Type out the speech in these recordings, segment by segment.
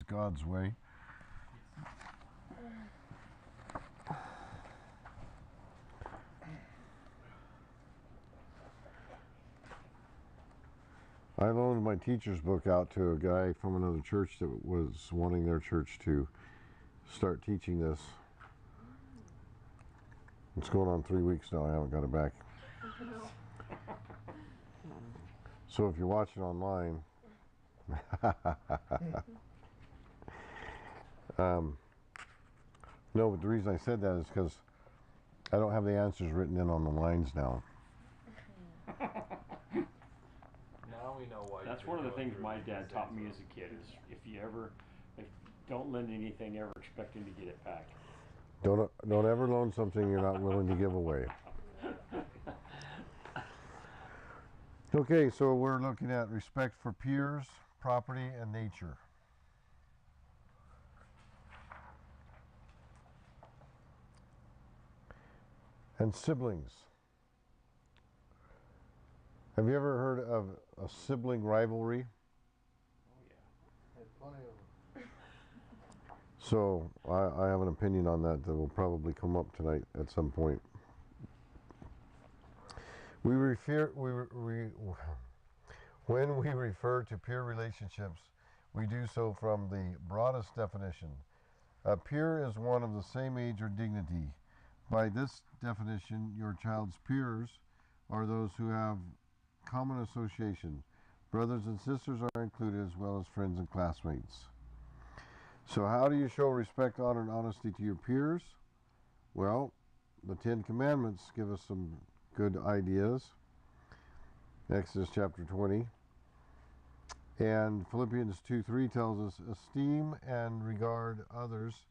God's way. I loaned my teacher's book out to a guy from another church that was wanting their church to start teaching this. It's going on 3 weeks now. I haven't got it back. So if you're watching online, no, but the reason I said that is because I don't have the answers written in on the lines now. Now we know why. That's one of the things my dad taught me as a kid is if don't lend anything ever expecting to get it back. Don't ever loan something you're not willing to give away. Okay, so we're looking at respect for peers, property, and nature. And siblings. Have you ever heard of a sibling rivalry? Oh yeah. Had plenty of them. So I have an opinion on that will probably come up tonight at some point. When we refer to peer relationships, we do so from the broadest definition. A peer is one of the same age or dignity. By this definition, your child's peers are those who have common association. Brothers and sisters are included, as well as friends and classmates. So how do you show respect, honor, and honesty to your peers? Well, the Ten Commandments give us some good ideas. Exodus chapter 20. And Philippians 2:3 tells us, esteem and regard others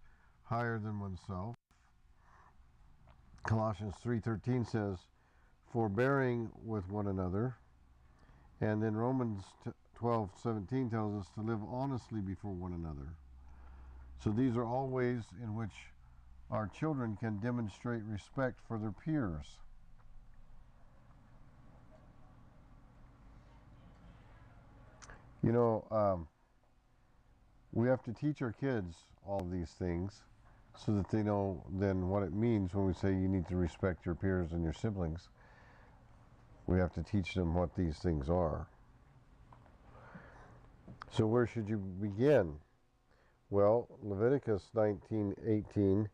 higher than oneself. Colossians 3:13 says, forbearing with one another. And then Romans 12:17 tells us to live honestly before one another. So these are all ways in which our children can demonstrate respect for their peers. You know, we have to teach our kids all of these things so that they know then what it means when we say you need to respect your peers and your siblings. We have to teach them what these things are. So where should you begin? Well, Leviticus 19:18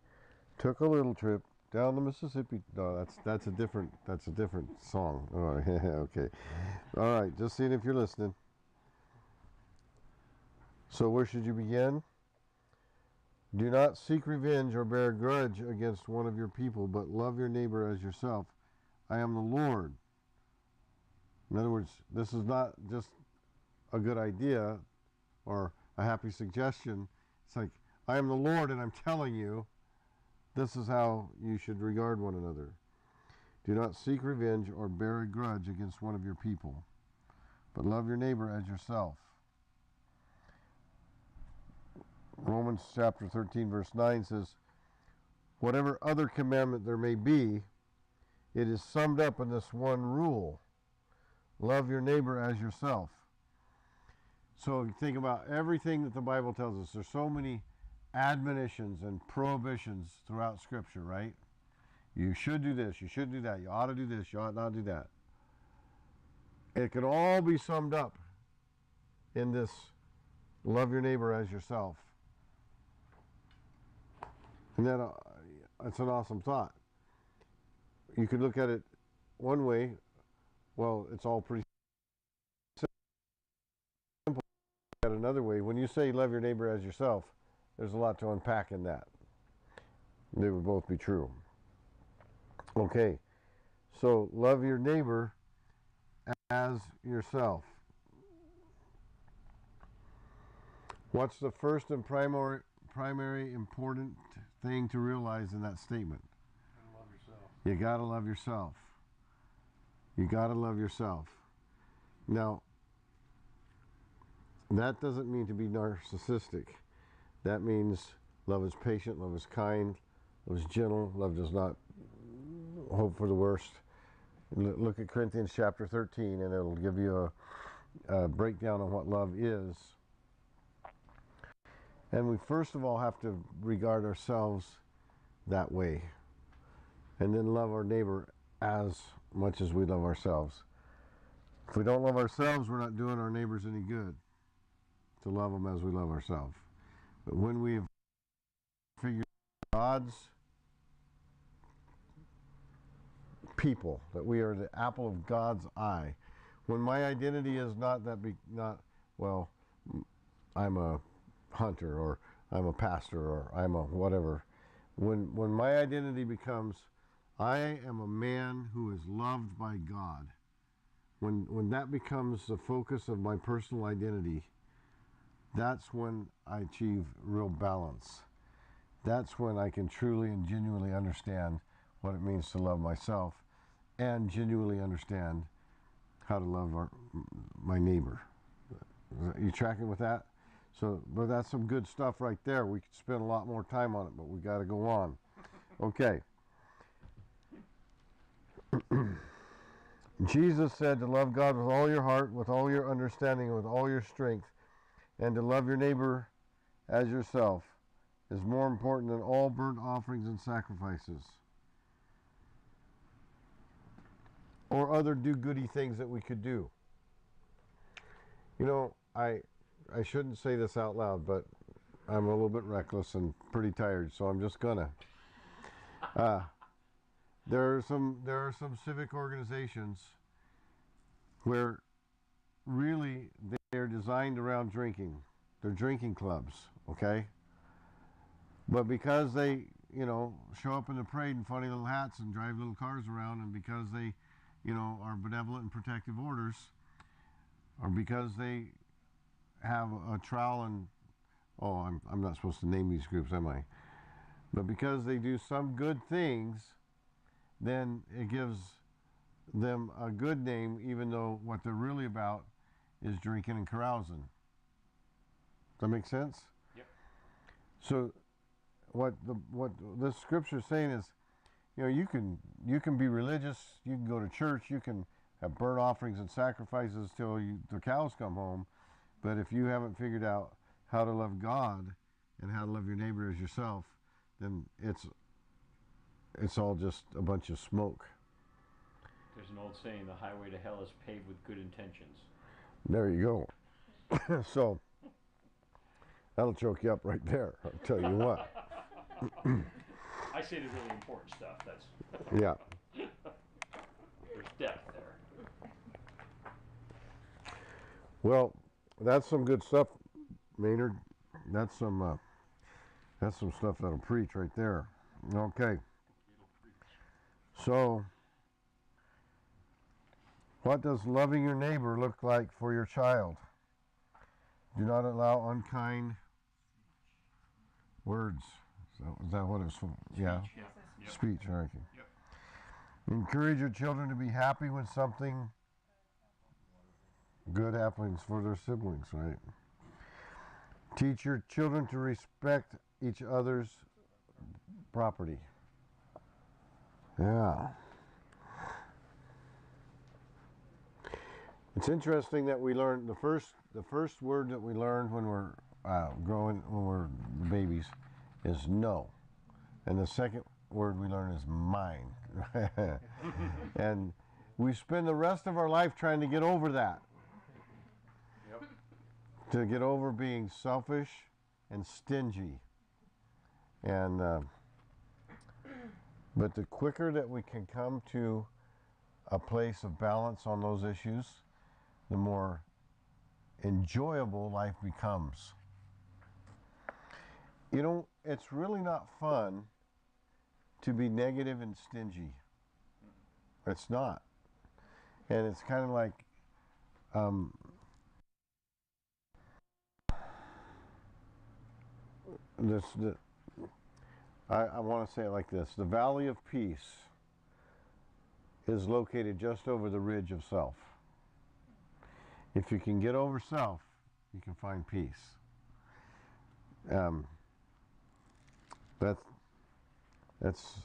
took a little trip down the Mississippi. No, that's a different song. Oh, okay. All right, just seeing if you're listening. So where should you begin? Do not seek revenge or bear a grudge against one of your people, but love your neighbor as yourself. I am the Lord. In other words, this is not just a good idea or a happy suggestion. It's like, I am the Lord and I'm telling you, this is how you should regard one another. Do not seek revenge or bear a grudge against one of your people, but love your neighbor as yourself. Romans chapter 13 verse 9 says, whatever other commandment there may be, it is summed up in this one rule. Love your neighbor as yourself. So if you think about everything that the Bible tells us, there's so many admonitions and prohibitions throughout Scripture, right? You should do this, you should do that, you ought to do this, you ought not do that. It can all be summed up in this love your neighbor as yourself. And that's an awesome thought. You could look at it one way, well, it's all pretty simple. At another way, when you say love your neighbor as yourself, there's a lot to unpack in that. They would both be true. Okay, so love your neighbor as yourself. What's the first and primary important thing to realize in that statement? And love yourself. You gotta love yourself. You gotta love yourself. Now, that doesn't mean to be narcissistic. That means love is patient, love is kind, love is gentle, love does not hope for the worst. Look at Corinthians chapter 13 and it'll give you a breakdown on what love is. And we first of all have to regard ourselves that way, and then love our neighbor as much as we love ourselves. If we don't love ourselves, we're not doing our neighbors any good to love them as we love ourselves. But when we've figured God's people, that we are the apple of God's eye, when my identity is not that well, I'm a hunter, or I'm a pastor, or I'm a whatever. When my identity becomes, I am a man who is loved by God, when that becomes the focus of my personal identity, that's when I achieve real balance. That's when I can truly and genuinely understand what it means to love myself, and genuinely understand how to love my neighbor. Are you tracking with that? So, but that's some good stuff right there. We could spend a lot more time on it, but we got to go on. Okay. Jesus said to love God with all your heart, with all your understanding, and with all your strength, and to love your neighbor as yourself is more important than all burnt offerings and sacrifices, or other do-goody things that we could do. You know, I shouldn't say this out loud, but I'm a little bit reckless and pretty tired, so I'm just gonna. There are some civic organizations where really they're designed around drinking. They're drinking clubs, okay? But because they, show up in the parade in funny little hats and drive little cars around, and because they, are benevolent and protective orders, or because they have a trowel and, I'm not supposed to name these groups, am I? But because they do some good things, then it gives them a good name, even though what they're really about is drinking and carousing. Does that make sense? Yep. So what this scripture is saying is, you can be religious, you can go to church, you can have burnt offerings and sacrifices till the cows come home, but if you haven't figured out how to love God and how to love your neighbor as yourself, then it's all just a bunch of smoke. There's an old saying, the highway to hell is paved with good intentions. There you go. So that'll choke you up right there, I'll tell you what. I say the really important stuff. That's Yeah. There's depth there. Well, that's some good stuff, Maynard. That's some stuff that'll preach right there. Okay. So, what does loving your neighbor look like for your child? Do not allow unkind words. Is that what it's for? Yeah. Yep. Speech, all right. Yep. Encourage your children to be happy when something good happens for their siblings, right? Teach your children to respect each other's property. Yeah. It's interesting that we learn the first word that we learn when we're growing, when we're babies, is no, and the second word we learn is mine. And we spend the rest of our life trying to get over that. Yep. To get over being selfish and stingy. And but the quicker that we can come to a place of balance on those issues, the more enjoyable life becomes. It's really not fun to be negative and stingy. It's not. And it's kind of like I want to say it like this. The Valley of Peace is located just over the ridge of self. If you can get over self, you can find peace. That's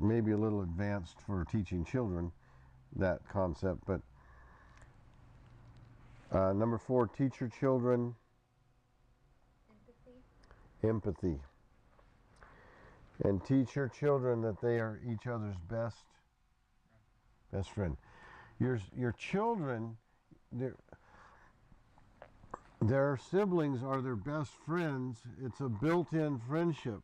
maybe a little advanced for teaching children, that concept, but number 4, teach your children empathy. And teach your children that they are each other's best friend. Your children, their siblings are their best friends. It's a built-in friendship.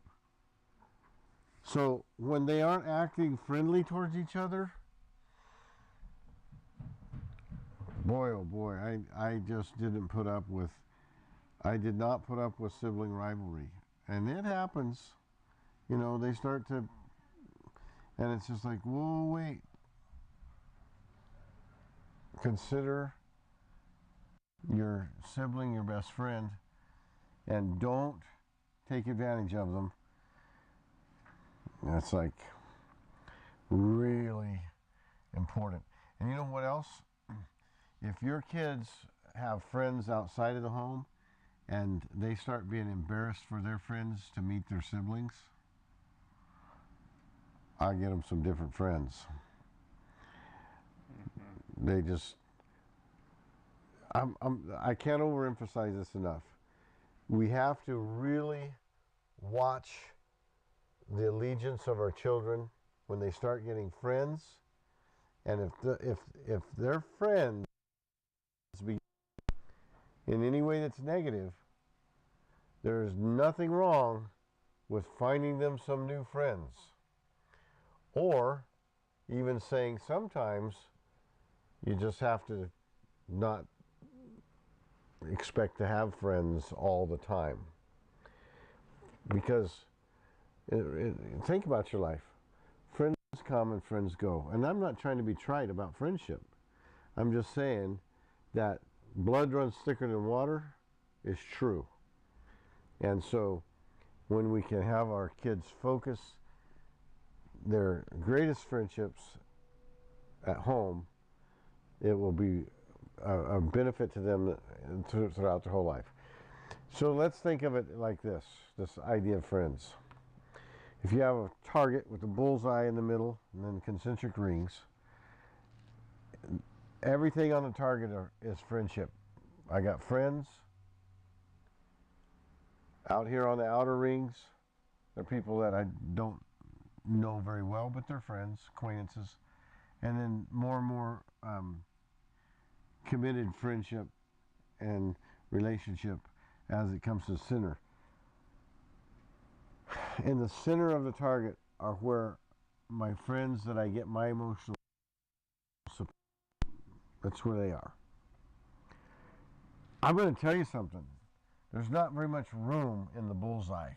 So when they aren't acting friendly towards each other, boy, oh boy, I just didn't put up with, I did not put up with sibling rivalry. And it happens. You know, they start to, and it's just like, whoa, wait. Consider your sibling your best friend, and don't take advantage of them. That's like really important. And you know what else? If your kids have friends outside of the home and they start being embarrassed for their friends to meet their siblings, I get them some different friends. They just, I can't overemphasize this enough. We have to really watch the allegiance of our children when they start getting friends, and if their friends be in any way that's negative, there's nothing wrong with finding them some new friends, or even saying sometimes you just have to not expect to have friends all the time, because think about your life. Friends come and friends go. And I'm not trying to be trite about friendship. I'm just saying that blood runs thicker than water is true. And so when we can have our kids focus their greatest friendships at home, it will be a benefit to them throughout their whole life. So let's think of it like this idea of friends. If you have a target with a bullseye in the middle and then concentric rings, everything on the target is friendship. I got friends. Out here on the outer rings, they're people that I don't know very well, but they're friends, acquaintances. And then more and more committed friendship and relationship as it comes to the center. In the center of the target are where my friends that I get my emotional support. That's where they are. I'm going to tell you something. There's not very much room in the bullseye.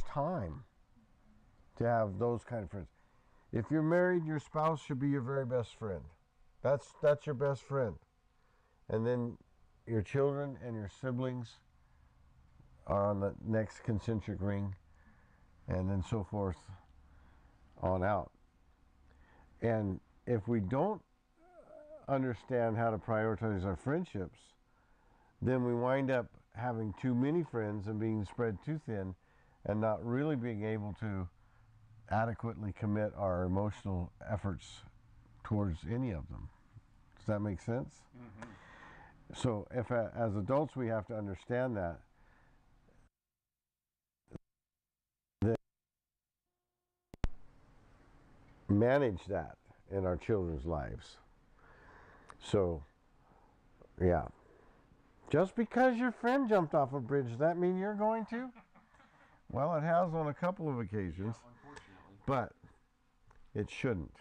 Time to have those kind of friends. If you're married, your spouse should be your very best friend. That's your best friend. And then your children and your siblings are on the next concentric ring, and then so forth on out. And if we don't understand how to prioritize our friendships, then we wind up having too many friends and being spread too thin and not really being able to adequately commit our emotional efforts towards any of them. Does that make sense? Mm-hmm. So if as adults we have to understand that, manage that in our children's lives. So, yeah. Just because your friend jumped off a bridge, does that mean you're going to? Well, it has on a couple of occasions, but it shouldn't.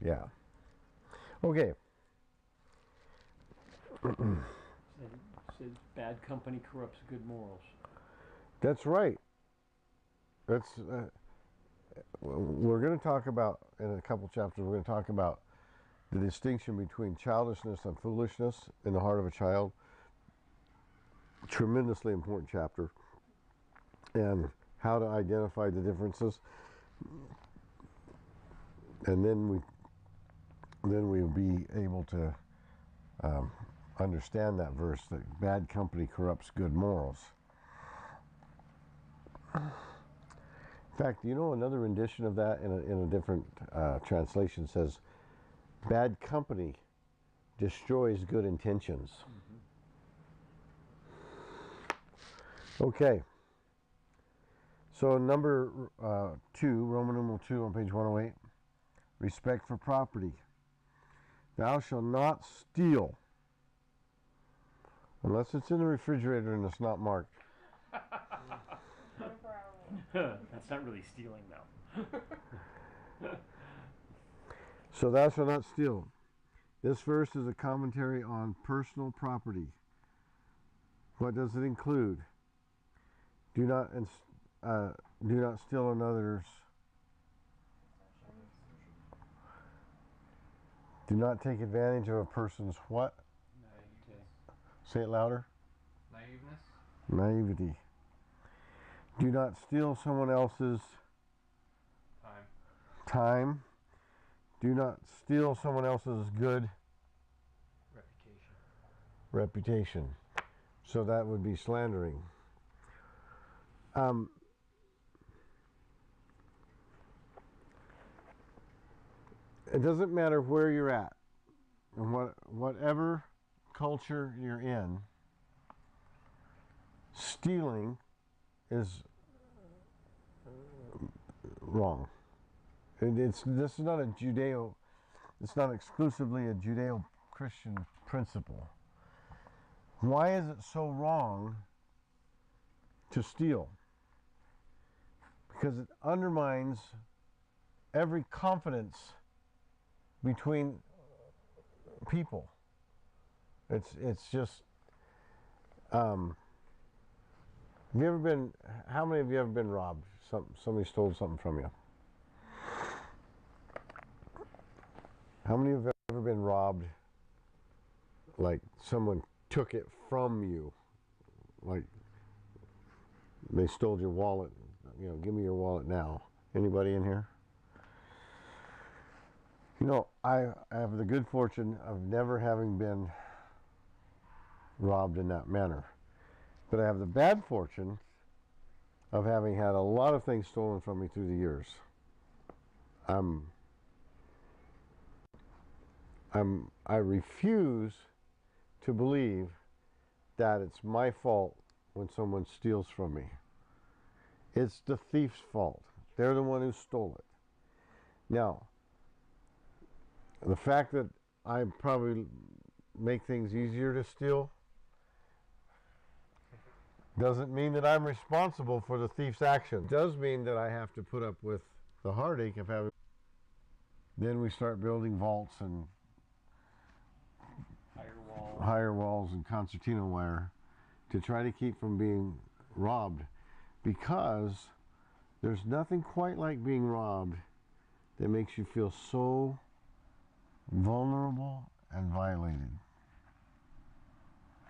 Yeah. Okay. Says bad company corrupts good morals. That's right. That's we're going to talk about, in a couple chapters, we're going to talk about the distinction between childishness and foolishness in the heart of a child. Tremendously important chapter. And how to identify the differences. And then we'll be able to understand that verse, that bad company corrupts good morals. In fact, you know, another rendition of that in a different translation says, bad company destroys good intentions. Okay. So number 2, Roman numeral 2 on page 108, respect for property. Thou shalt not steal, unless it's in the refrigerator and it's not marked. That's not really stealing, though. So thou shalt not steal. This verse is a commentary on personal property. What does it include? Do not steal another's. Do not take advantage of a person's what? Naivete. Say it louder. Naiveness. Naivety. Do not steal someone else's time. Do not steal someone else's good reputation. So that would be slandering. It doesn't matter where you're at and whatever culture you're in, stealing is wrong. This is not it's not exclusively a Judeo-Christian principle. Why is it so wrong to steal? Because it undermines every confidence between people. It's just have you ever been, how many of you ever been robbed? Somebody stole something from you. How many of you have ever been robbed, like someone took it from you? Like they stole your wallet, give me your wallet now. Anybody in here? I have the good fortune of never having been robbed in that manner. But I have the bad fortune of having had a lot of things stolen from me through the years. I refuse to believe that it's my fault when someone steals from me. It's the thief's fault. They're the one who stole it. Now, the fact that I probably make things easier to steal doesn't mean that I'm responsible for the thief's action. It does mean that I have to put up with the heartache of having. Then we start building vaults and higher walls and concertina wire to try to keep from being robbed, because there's nothing quite like being robbed that makes you feel so vulnerable and violated.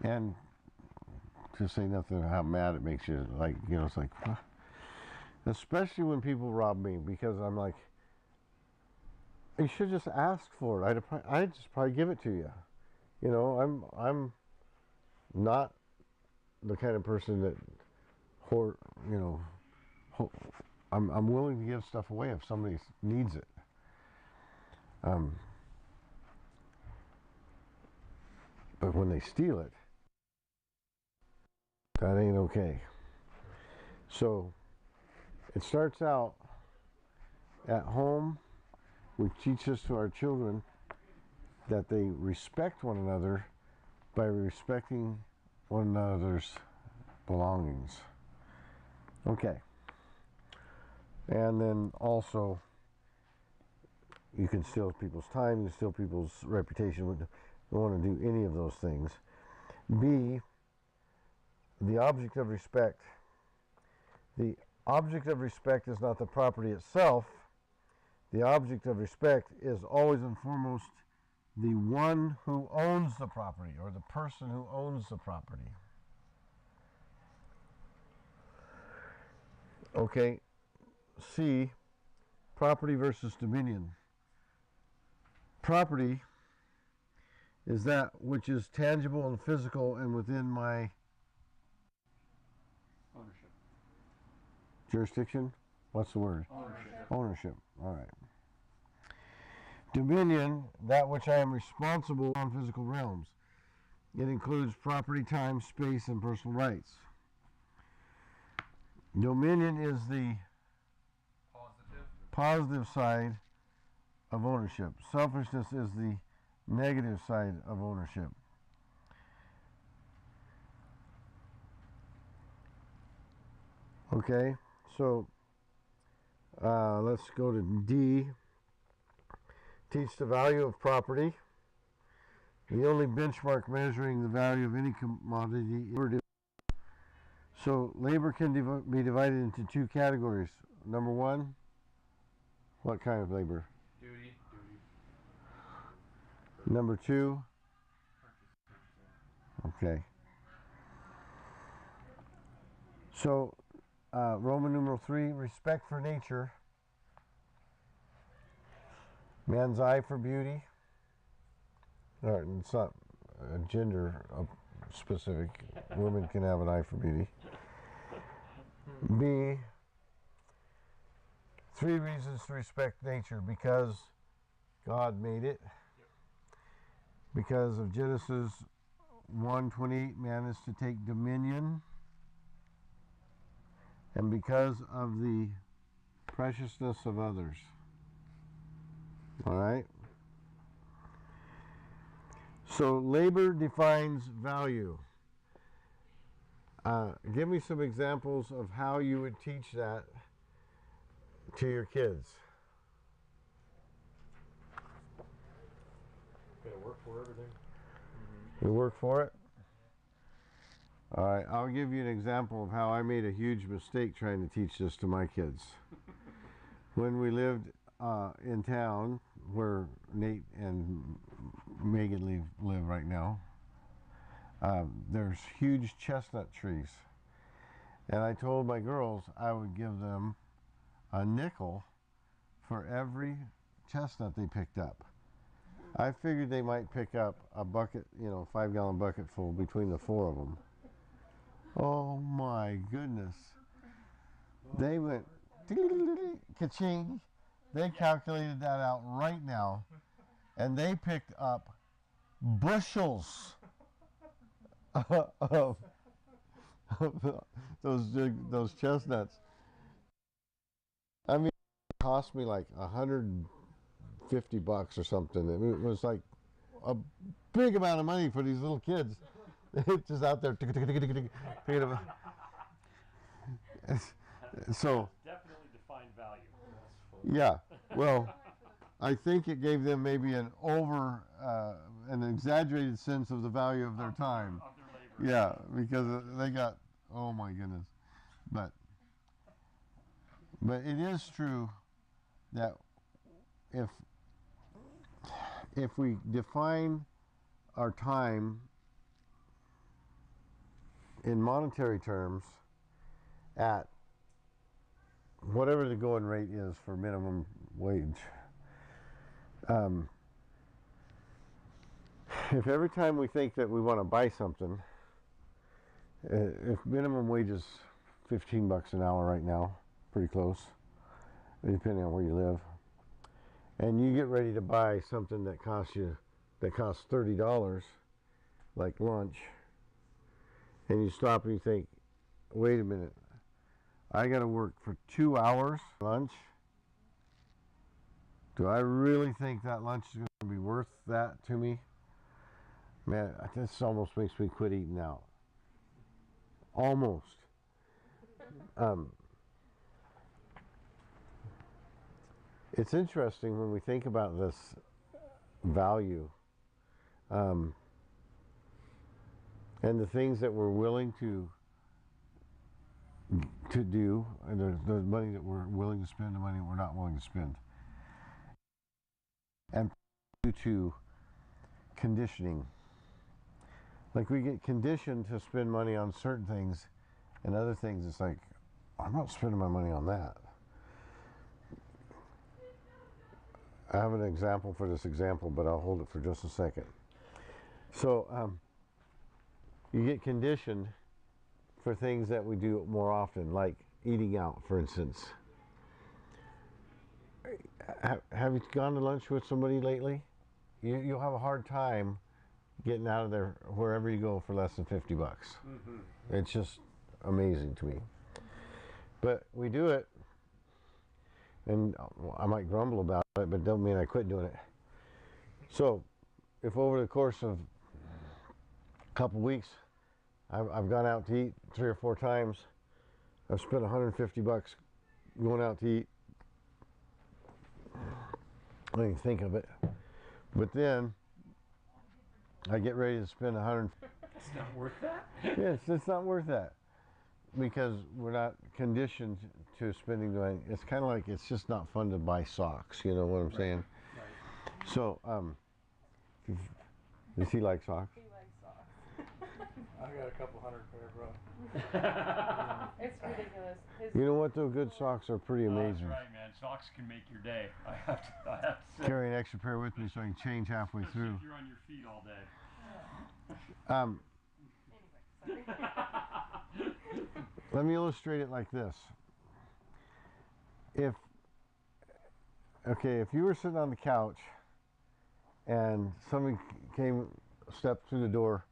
And to say nothing of how mad it makes you, it's like, huh? Especially when people rob me, because I'm like, you should just ask for it. I'd just probably give it to you. I'm not the kind of person that I'm willing to give stuff away if somebody needs it. But when they steal it, that ain't okay. So it starts out at home. We teach this to our children, that they respect one another by respecting one another's belongings. Okay. And then also, you can steal people's time, you can steal people's reputation. We don't want to do any of those things. B, the object of respect. The object of respect is not the property itself. The object of respect is always and foremost the one who owns the property, or the person who owns the property. Okay. C, property versus dominion. Property is that which is tangible and physical and within my Ownership. jurisdiction. What's the word? Ownership. Ownership. All right. Dominion, that which I am responsible on physical realms. It includes property, time, space, and personal rights. Dominion is the positive side of ownership. Selfishness is the negative side of ownership. Okay, so let's go to D. Teach the value of property. The only benchmark measuring the value of any commodity is labor. So labor can be divided into two categories. Number one, what kind of labor? Duty. Number two, okay. So Roman numeral 3, respect for nature. Man's eye for beauty. All right, it's not gender specific. Women can have an eye for beauty. B, 3 reasons to respect nature. Because God made it. Because of Genesis 1:28, man is to take dominion. And because of the preciousness of others. All right? So labor defines value. Give me some examples of how you would teach that to your kids. Gotta work for everything. You work for it? All right, I'll give you an example of how I made a huge mistake trying to teach this to my kids. When we lived in town, where Nate and Megan live right now, there's huge chestnut trees. And I told my girls I would give them a nickel for every chestnut they picked up. I figured they might pick up a bucket, 5-gallon bucket full between the 4 of them. Oh my goodness. They went ka-ching. They calculated that out right now. And they picked up bushels of those chestnuts. I mean, it cost me like $150 or something. It was like a big amount of money for these little kids. Just out there picking up. So Definitely defined value. yeah, well, I think it gave them maybe an exaggerated sense of the value of their time. Of their labor. Yeah, because they got, oh my goodness. But it is true that if we define our time in monetary terms at whatever the going rate is for minimum wage, if every time we think that we want to buy something, if minimum wage is $15 an hour right now, pretty close, depending on where you live, and you get ready to buy something that costs $30, like lunch, and you stop and you think, wait a minute, I got to work for 2 hours lunch? Do I really think that lunch is going to be worth that to me? Man, this almost makes me quit eating out. Almost. It's interesting when we think about this value and the things that we're willing to do, and the money that we're willing to spend, the money we're not willing to spend, and due to conditioning. Like, we get conditioned to spend money on certain things, and other things it's like, I'm not spending my money on that. I have an example for this example, but I'll hold it for just a second. So you get conditioned for things that we do more often, like eating out, for instance. Have you gone to lunch with somebody lately? You'll have a hard time getting out of there wherever you go for less than $50. Mm-hmm. It's just amazing to me. But we do it, and I might grumble about it, but don't mean I quit doing it. So, if over the course of a couple weeks, I've gone out to eat 3 or 4 times, I've spent $150 going out to eat. I don't even think of it. But then I get ready to spend 100. It's not worth that. Yeah, it's not worth that because we're not conditioned to spending money. It's kind of like it's just not fun to buy socks. You know what I'm saying? Right. So, does he like socks? He likes socks. I got a couple hundred pair, bro. It's ridiculous. You know what though? Good socks are pretty amazing. That's right, man. Socks can make your day. I have to say. Carry an extra pair with me so I can change halfway Especially through. if you're on your feet all day. Anyway, sorry. Let me illustrate it like this. If you were sitting on the couch and somebody stepped through the door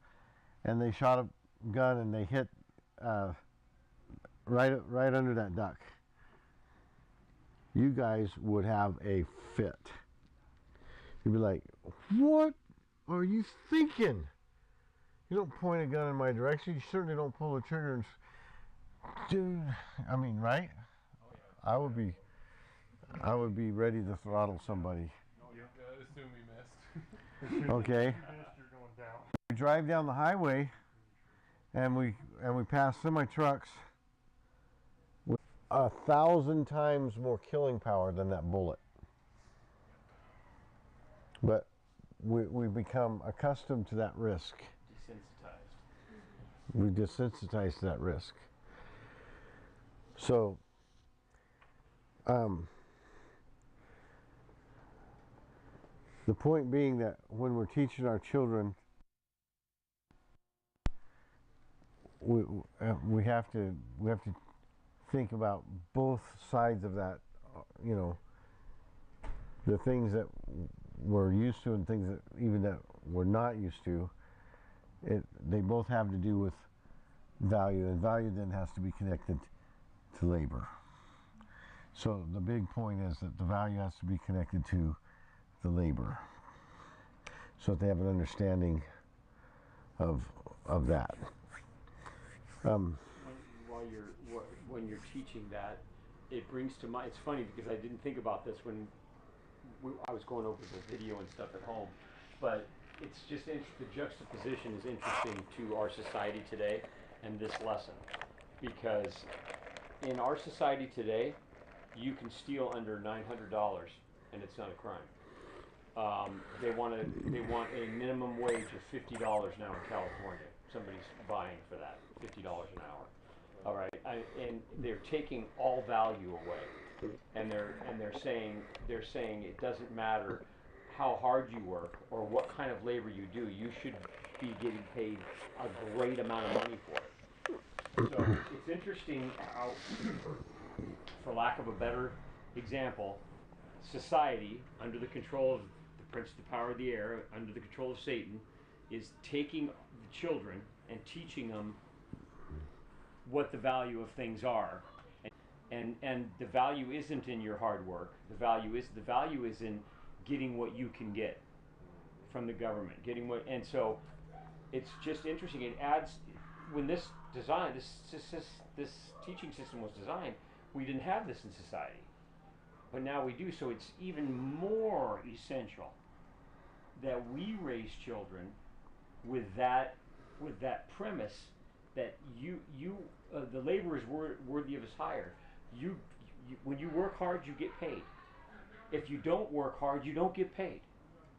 and they shot a gun and they hit right under that duck, you guys would have a fit. You'd be like, what are you thinking? You don't point a gun in my direction. You certainly don't pull the trigger. And, dude, I mean, right? Oh, yeah. I would be ready to throttle somebody. You assume we missed. Okay. You're going down. We drive down the highway, and we pass semi trucks with 1,000 times more killing power than that bullet. But we become accustomed to that risk. Desensitized. We desensitize to that risk. So, the point being that when we're teaching our children, we have to think about both sides of that. You know, the things that we're used to and things that even that we're not used to. They both have to do with value, and value then has to be connected to labor. So the big point is that the value has to be connected to the labor, so that they have an understanding of that. When you're teaching that, it brings to mind. It's funny because I didn't think about this when I was going over the video and stuff at home, but it's just the juxtaposition is interesting to our society today and this lesson, because in our society today, you can steal under $900 and it's not a crime. They want a minimum wage of $50 now in California. Somebody's buying for that, $50 an hour. All right, and they're taking all value away, and they're saying it doesn't matter how hard you work or what kind of labor you do. You should be getting paid a great amount of money for it. So it's interesting how, for lack of a better example, society, under the control of the prince of the power of the air, under the control of Satan, is taking the children and teaching them what the value of things are. And the value isn't in your hard work. The value is in getting what you can get from the government, and so it's just interesting. It adds, when this teaching system was designed, we didn't have this in society, but now we do. So it's even more essential that we raise children with that premise that the labor is worthy of his hire. You when you work hard, you get paid. If you don't work hard, you don't get paid.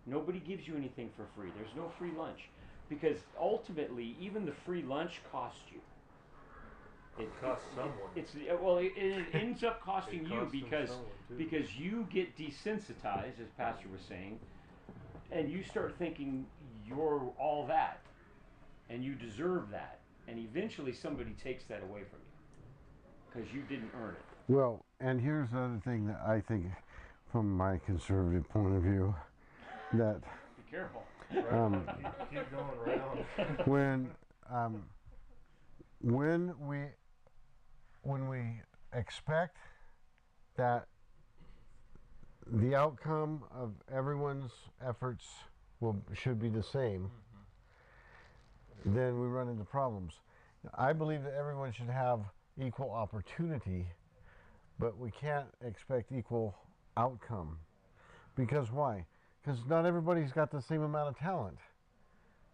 Nobody gives you anything for free. There's no free lunch, because ultimately, even the free lunch costs you. It costs someone. It ends up costing you because you get desensitized, as Pastor was saying, and you start thinking you're all that, and you deserve that, and eventually somebody takes that away from you because you didn't earn it. Well, and here's the other thing that I think, from my conservative point of view, that Be careful. Keep going around. when we expect that the outcome of everyone's efforts should be the same, then we run into problems. I believe that everyone should have equal opportunity, but we can't expect equal outcome. Because why? Because not everybody's got the same amount of talent.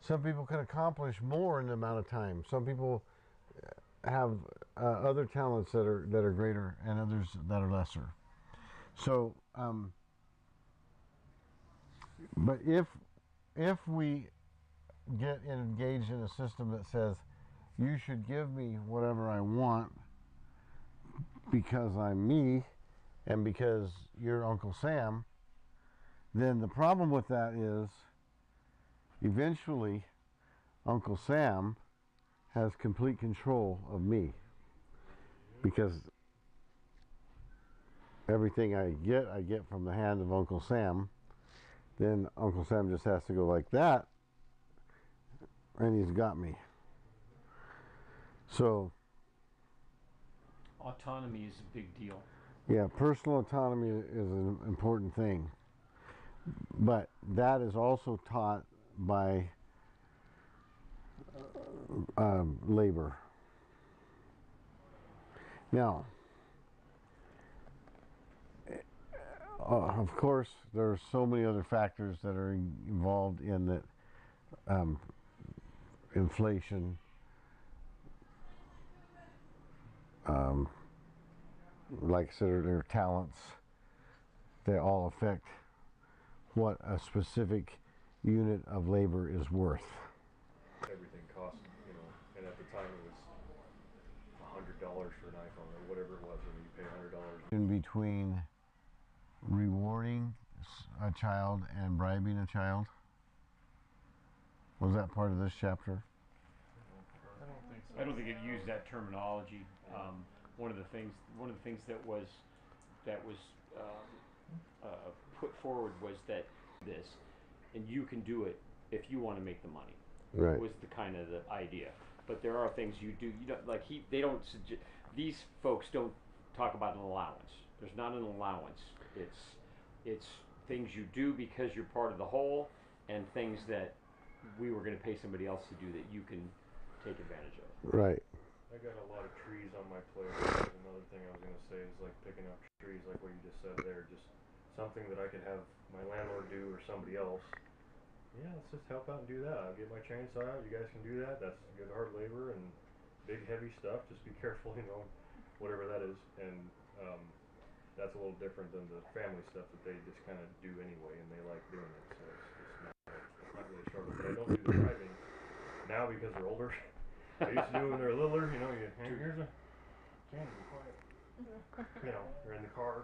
Some people can accomplish more in the amount of time. Some people have other talents that are greater, and others that are lesser. So, but if we get engaged in a system that says you should give me whatever I want because I'm me and because you're Uncle Sam, then the problem with that is eventually Uncle Sam has complete control of me, because everything I get from the hand of Uncle Sam. Then Uncle Sam just has to go like that, and he's got me. So autonomy is a big deal. yeah, personal autonomy is an important thing, but that is also taught by labor. Now, of course, there are so many other factors that are involved in that. Inflation, like I said, their talents, they all affect what a specific unit of labor is worth. Everything cost, you know, and at the time it was $100 for an iPhone or whatever it was, and you pay $100. In between rewarding a child and bribing a child? Was that part of this chapter? I don't think so. I don't think it used that terminology. One of the things that was put forward was that this, and you can do it if you want to make the money. Right. Was the kind of the idea. But there are things you do. You don't like they don't. These folks don't talk about an allowance. There's not an allowance. It's things you do because you're part of the whole, and things that we were going to pay somebody else to do that you can take advantage of. Right. I got a lot of trees on my plate. Another thing I was going to say is like picking up trees, like what you just said there. Just something that I could have my landlord do or somebody else. Yeah, let's just help out and do that. I'll get my chainsaw out. You guys can do that. That's good hard labor and big heavy stuff. Just be careful, you know, whatever that is. And that's a little different than the family stuff that they just kind of do anyway, and they like doing it. So it's not really struggle. But I don't do the driving now because they're older. I used to do it when they were littler. You know, here's a candy, be quiet. You know, they're in the car.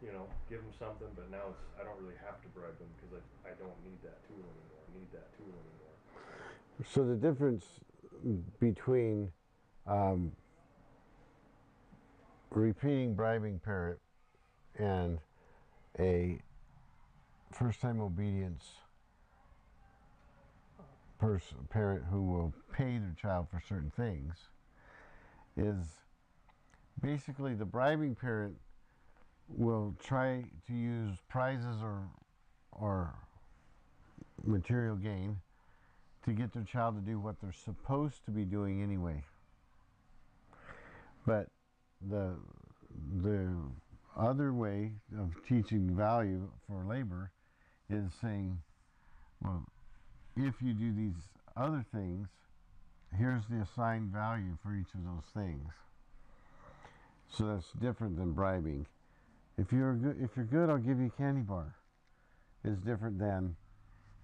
You know, give them something. But now I don't really have to bribe them because I don't need that tool anymore. So the difference between repeating bribing parent and a first-time obedience parent who will pay their child for certain things is basically the bribing parent will try to use prizes or material gain to get their child to do what they're supposed to be doing anyway. But the other way of teaching value for labor is saying, well, if you do these other things, here's the assigned value for each of those things. So that's different than bribing. If you're good, I'll give you a candy bar. It's different than,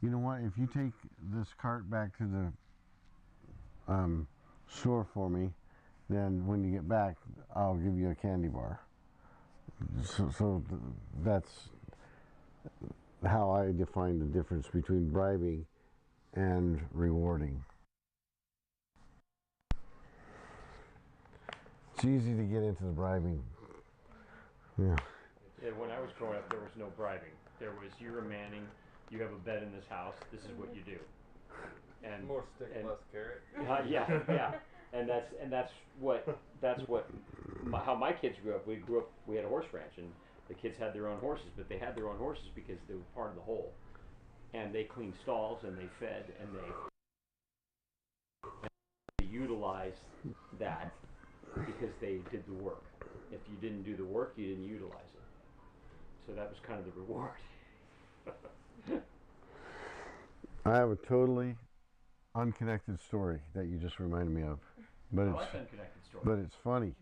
you know what, if you take this cart back to the store for me, then when you get back, I'll give you a candy bar. So that's how I define the difference between bribing and rewarding. It's easy to get into the bribing. Yeah. Yeah, when I was growing up, there was no bribing. There was, you're a Manning, you have a bed in this house, this is what you do. And More stick, less carrot. yeah. And that's what how my kids grew up. We had a horse ranch, and the kids had their own horses, but they had their own horses because they were part of the whole. And they cleaned stalls, and they fed, and they utilized that because they did the work. If you didn't do the work, you didn't utilize it. So that was kind of the reward. I have a totally unconnected story that you just reminded me of, but I it's like unconnected stories. but it's funny.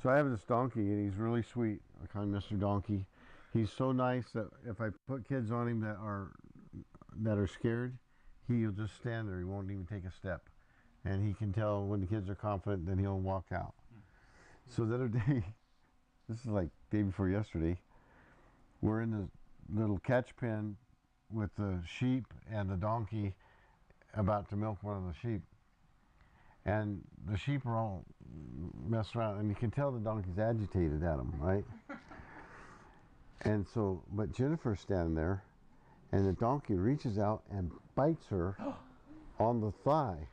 So I have this donkey, and he's really sweet. I call him Mr. Donkey. He's so nice that if I put kids on him that are scared, he'll just stand there. He won't even take a step, and he can tell when the kids are confident. Then he'll walk out. So the other day, this is like day before yesterday, we're in the little catch pen with the sheep and the donkey about to milk one of the sheep. And the sheep are all messing around, and you can tell the donkey's agitated at them, right? And so, but Jennifer's standing there, and the donkey reaches out and bites her on the thigh.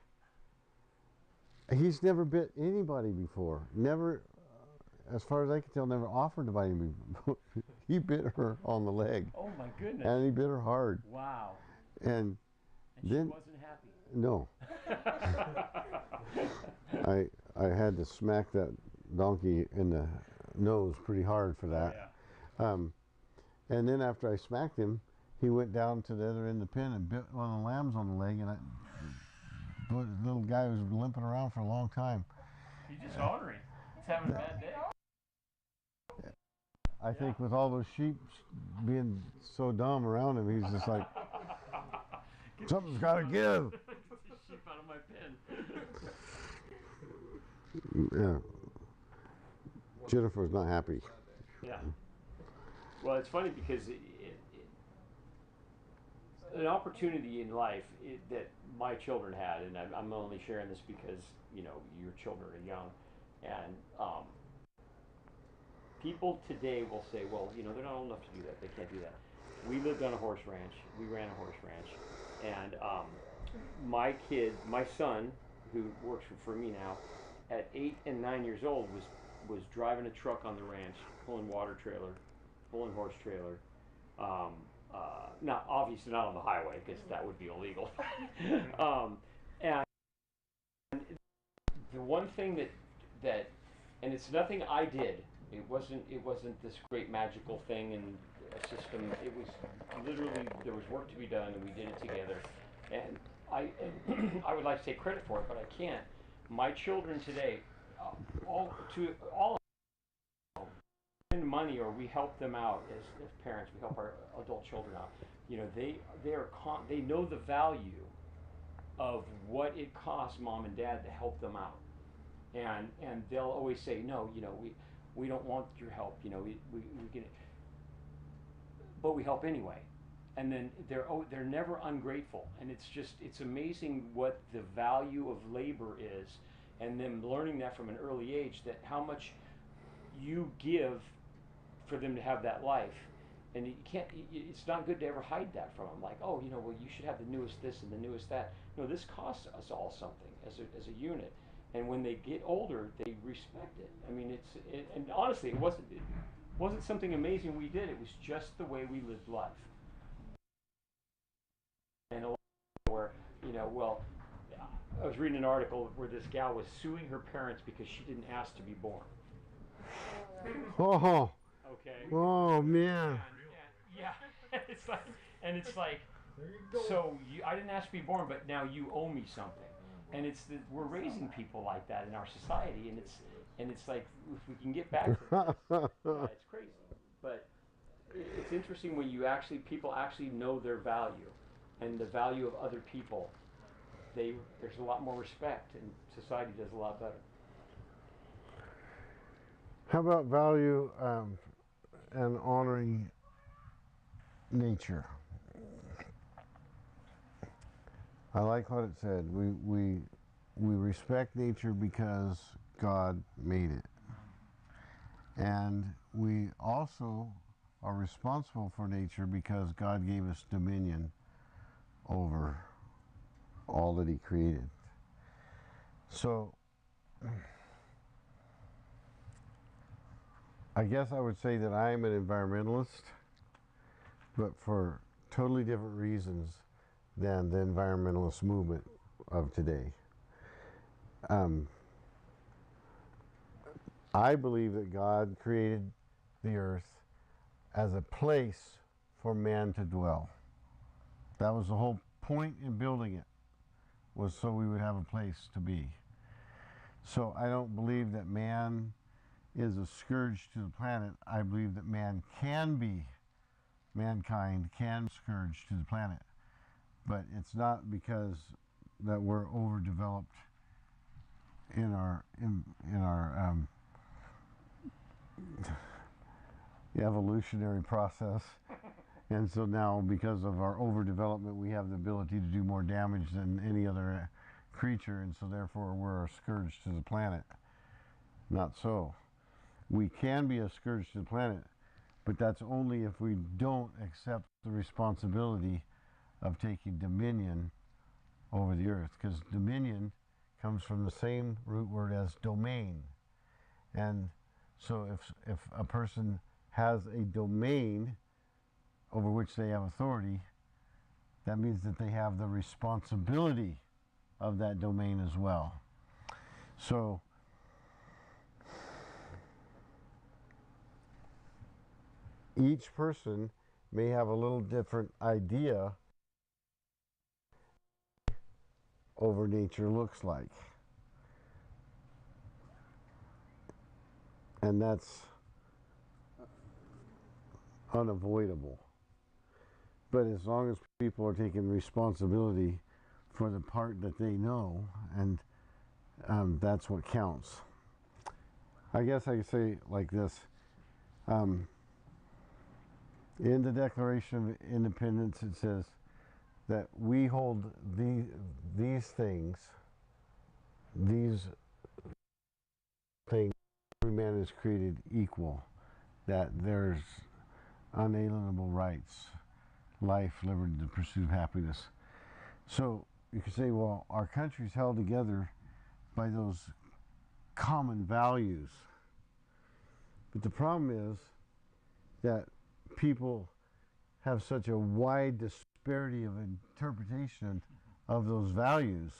He's never bit anybody before. Never, as far as I can tell, never offered to bite him before. He bit her on the leg. Oh my goodness. And he bit her hard. Wow. And then, she wasn't happy. No. I had to smack that donkey in the nose pretty hard for that. Yeah. And then after I smacked him, he went down to the other end of the pen and bit one of the lambs on the leg, and the little guy was limping around for a long time. He's just ornery. He's having a bad day. I think with all those sheep being so dumb around him, he's just like, something's got to give. Sheep out of my pen. Yeah. Jennifer's not happy. Yeah. Well, it's funny because an opportunity in life that my children had, and I'm only sharing this because, you know, your children are young, and people today will say, well, you know, they're not old enough to do that. They can't do that. We lived on a horse ranch. We ran a horse ranch, and my son, who works for me now, at 8 and 9 years old, was driving a truck on the ranch, pulling water trailer, pulling horse trailer. Not obviously not on the highway because that would be illegal. And the one thing that and it's nothing I did. It wasn't this great magical thing and a system. It was literally there was work to be done and we did it together. And I would like to take credit for it, but I can't. My children today, all spend money or we help them out as parents. We help our adult children out. You know, they know the value of what it costs mom and dad to help them out, and they'll always say, no, you know, we don't want your help. You know, we can, but we help anyway. And then they're never ungrateful, and it's amazing what the value of labor is, and them learning that from an early age, that how much you give for them to have that life, and you can't. It's not good to ever hide that from them. Like, oh, you know, well, you should have the newest this and the newest that. No, this costs us all something as a unit, and when they get older, they respect it. I mean, and honestly, it wasn't something amazing we did. It was just the way we lived life. And where, you know, well, I was reading an article where this gal was suing her parents because she didn't ask to be born. Oh. Okay. Oh man. Yeah. It's like, so I didn't ask to be born, but now you owe me something. And we're raising people like that in our society, and it's like if we can get back to that, it's crazy. But it's interesting when people actually know their value. And the value of other people, there's a lot more respect, and society does a lot better. How about value and honoring nature? I like what it said. We respect nature because God made it, and we also are responsible for nature because God gave us dominion over all that he created. So I guess I would say that I'm an environmentalist, but for totally different reasons than the environmentalist movement of today. I believe that God created the earth as a place for man to dwell. That was the whole point in building it, was so we would have a place to be. So I don't believe that man is a scourge to the planet. I believe that mankind can scourge to the planet. But it's not because that we're overdeveloped in our evolutionary process. And so now, because of our overdevelopment, we have the ability to do more damage than any other creature, and so therefore we're a scourge to the planet. Not so. We can be a scourge to the planet, but that's only if we don't accept the responsibility of taking dominion over the earth, because dominion comes from the same root word as domain. And so if a person has a domain over which they have authority, that means that they have the responsibility of that domain as well. So each person may have a little different idea over nature looks like. And that's unavoidable. But as long as people are taking responsibility for the part that they know, and that's what counts. I guess I could say like this. In the Declaration of Independence, it says that we hold these things, every man is created equal, that there's unalienable rights, life, liberty, the pursuit of happiness. So you could say, well, our country's held together by those common values. But the problem is that people have such a wide disparity of interpretation of those values.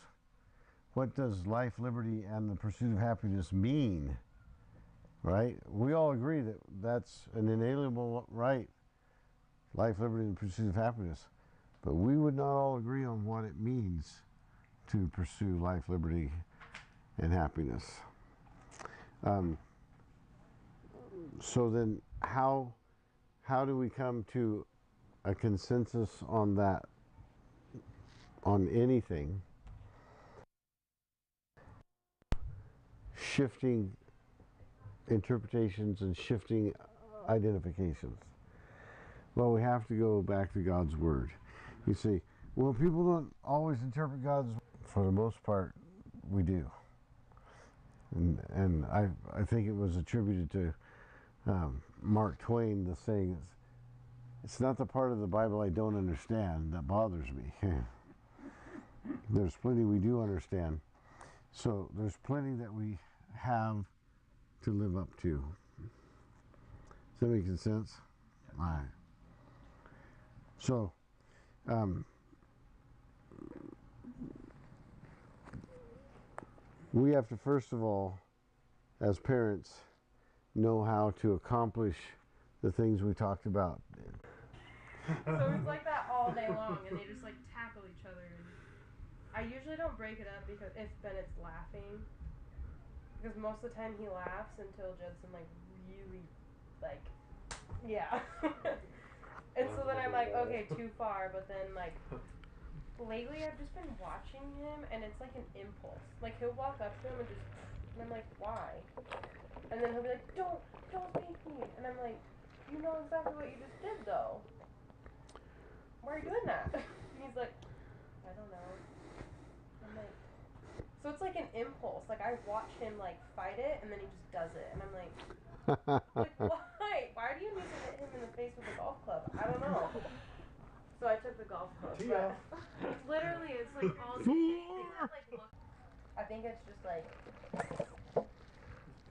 What does life, liberty, and the pursuit of happiness mean? Right? We all agree that that's an inalienable right, life, liberty, and the pursuit of happiness. But we would not all agree on what it means to pursue life, liberty, and happiness. So then how do we come to a consensus on that, on anything? Shifting interpretations and shifting identifications. Well, we have to go back to God's Word. You see, well, people don't always interpret God's Word. For the most part, we do. And I think it was attributed to Mark Twain, the saying, it's not the part of the Bible I don't understand that bothers me. There's plenty we do understand. So there's plenty that we have to live up to. Does that make sense? All right. So, we have to, first of all, as parents, know how to accomplish the things we talked about. So it's like that all day long, and they just like tackle each other. And I usually don't break it up because if Bennett's laughing, because most of the time he laughs until Judson like really like, yeah. And so then I'm like, okay, too far. But then like lately I've just been watching him, and it's like an impulse. Like he'll walk up to him and just, and I'm like, why? And then he'll be like, don't make me. And I'm like, you know exactly what you just did though. Why are you doing that? And he's like, I don't know. I'm like, so it's like an impulse. Like I watch him like fight it, and then he just does it, and I'm like why? Why do you need to hit him in the face with a golf club? I don't know. So I took the golf club. But literally, it's like all day. I think it's just like.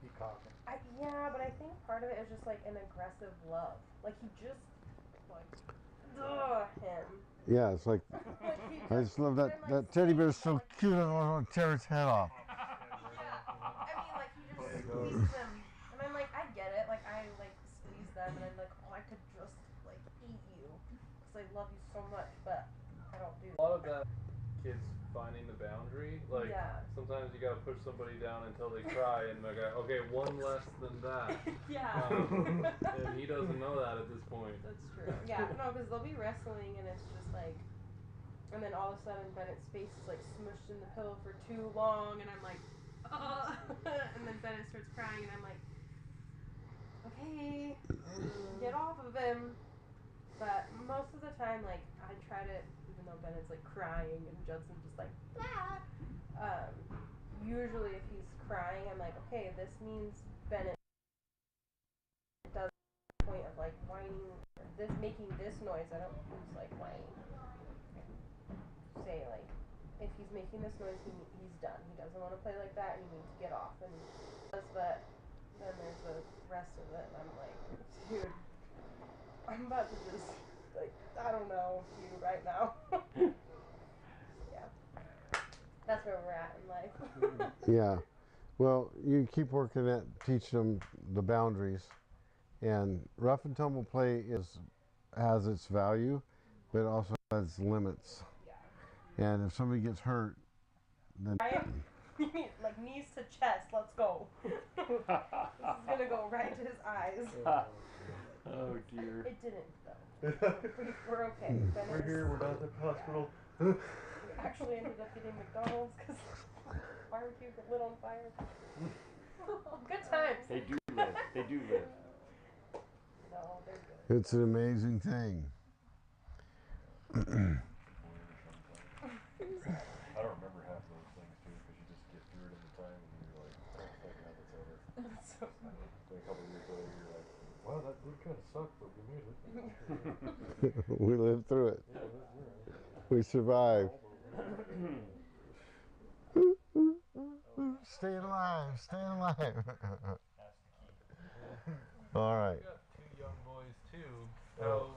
Peacocking. Yeah, but I think part of it is just an aggressive love. Like he just like him. Yeah, it's like Like he I just love that. I'm, like, That teddy bear is squeezing so them, like, cute. I want to tear its head off. Yeah. I mean, like he just squeezes them, and I'm like, I get it. Like I like squeeze them, and I'm like, oh, I could just like eat you because I love you so much, but I don't do A that. lot of that kids finding the boundary. Like Yeah. sometimes you gotta push somebody down until they cry and they're like, okay, one less than that. Yeah. And he doesn't know that at this point. That's true. Yeah, no, because they'll be wrestling and it's just like, and then all of a sudden Bennett's face is like smushed in the pillow for too long, and I'm like, and then Bennett starts crying, and I'm like, okay, get off of him. But most of the time, like I try to, even though Bennett's like crying and Judson's just like, ah. Usually if he's crying, I'm like, okay, this means Bennett does the point of like whining, or this making this noise. I don't use like whining. Say like, if he's making this noise, he's done. He doesn't want to play like that, and he needs to get off. And he does, but then there's the rest of it, and I'm like, dude, I'm about to just like, I don't know you right now. Yeah, that's where we're at in life. Yeah. Well, you keep working at teaching them the boundaries, and rough and tumble play has its value, but it also has limits. And if somebody gets hurt, then Ryan, like knees to chest, let's go. This is gonna go right to his eyes. Oh dear. It didn't though. We're okay. We're here, we're not at the hospital. We actually ended up getting McDonald's because barbecue lit on fire. Good times. They do live. They do live. No, they're good. it's an amazing thing. I don't remember half of those things too, because you just get through it in the time and you're like, oh, thank God that's over. That's so funny. Then a couple of years later, you're like, wow, that did kind of suck, but we made it. We lived through it. Yeah, that's right. We survived. Staying alive, staying alive. All right. You got two young boys too. How,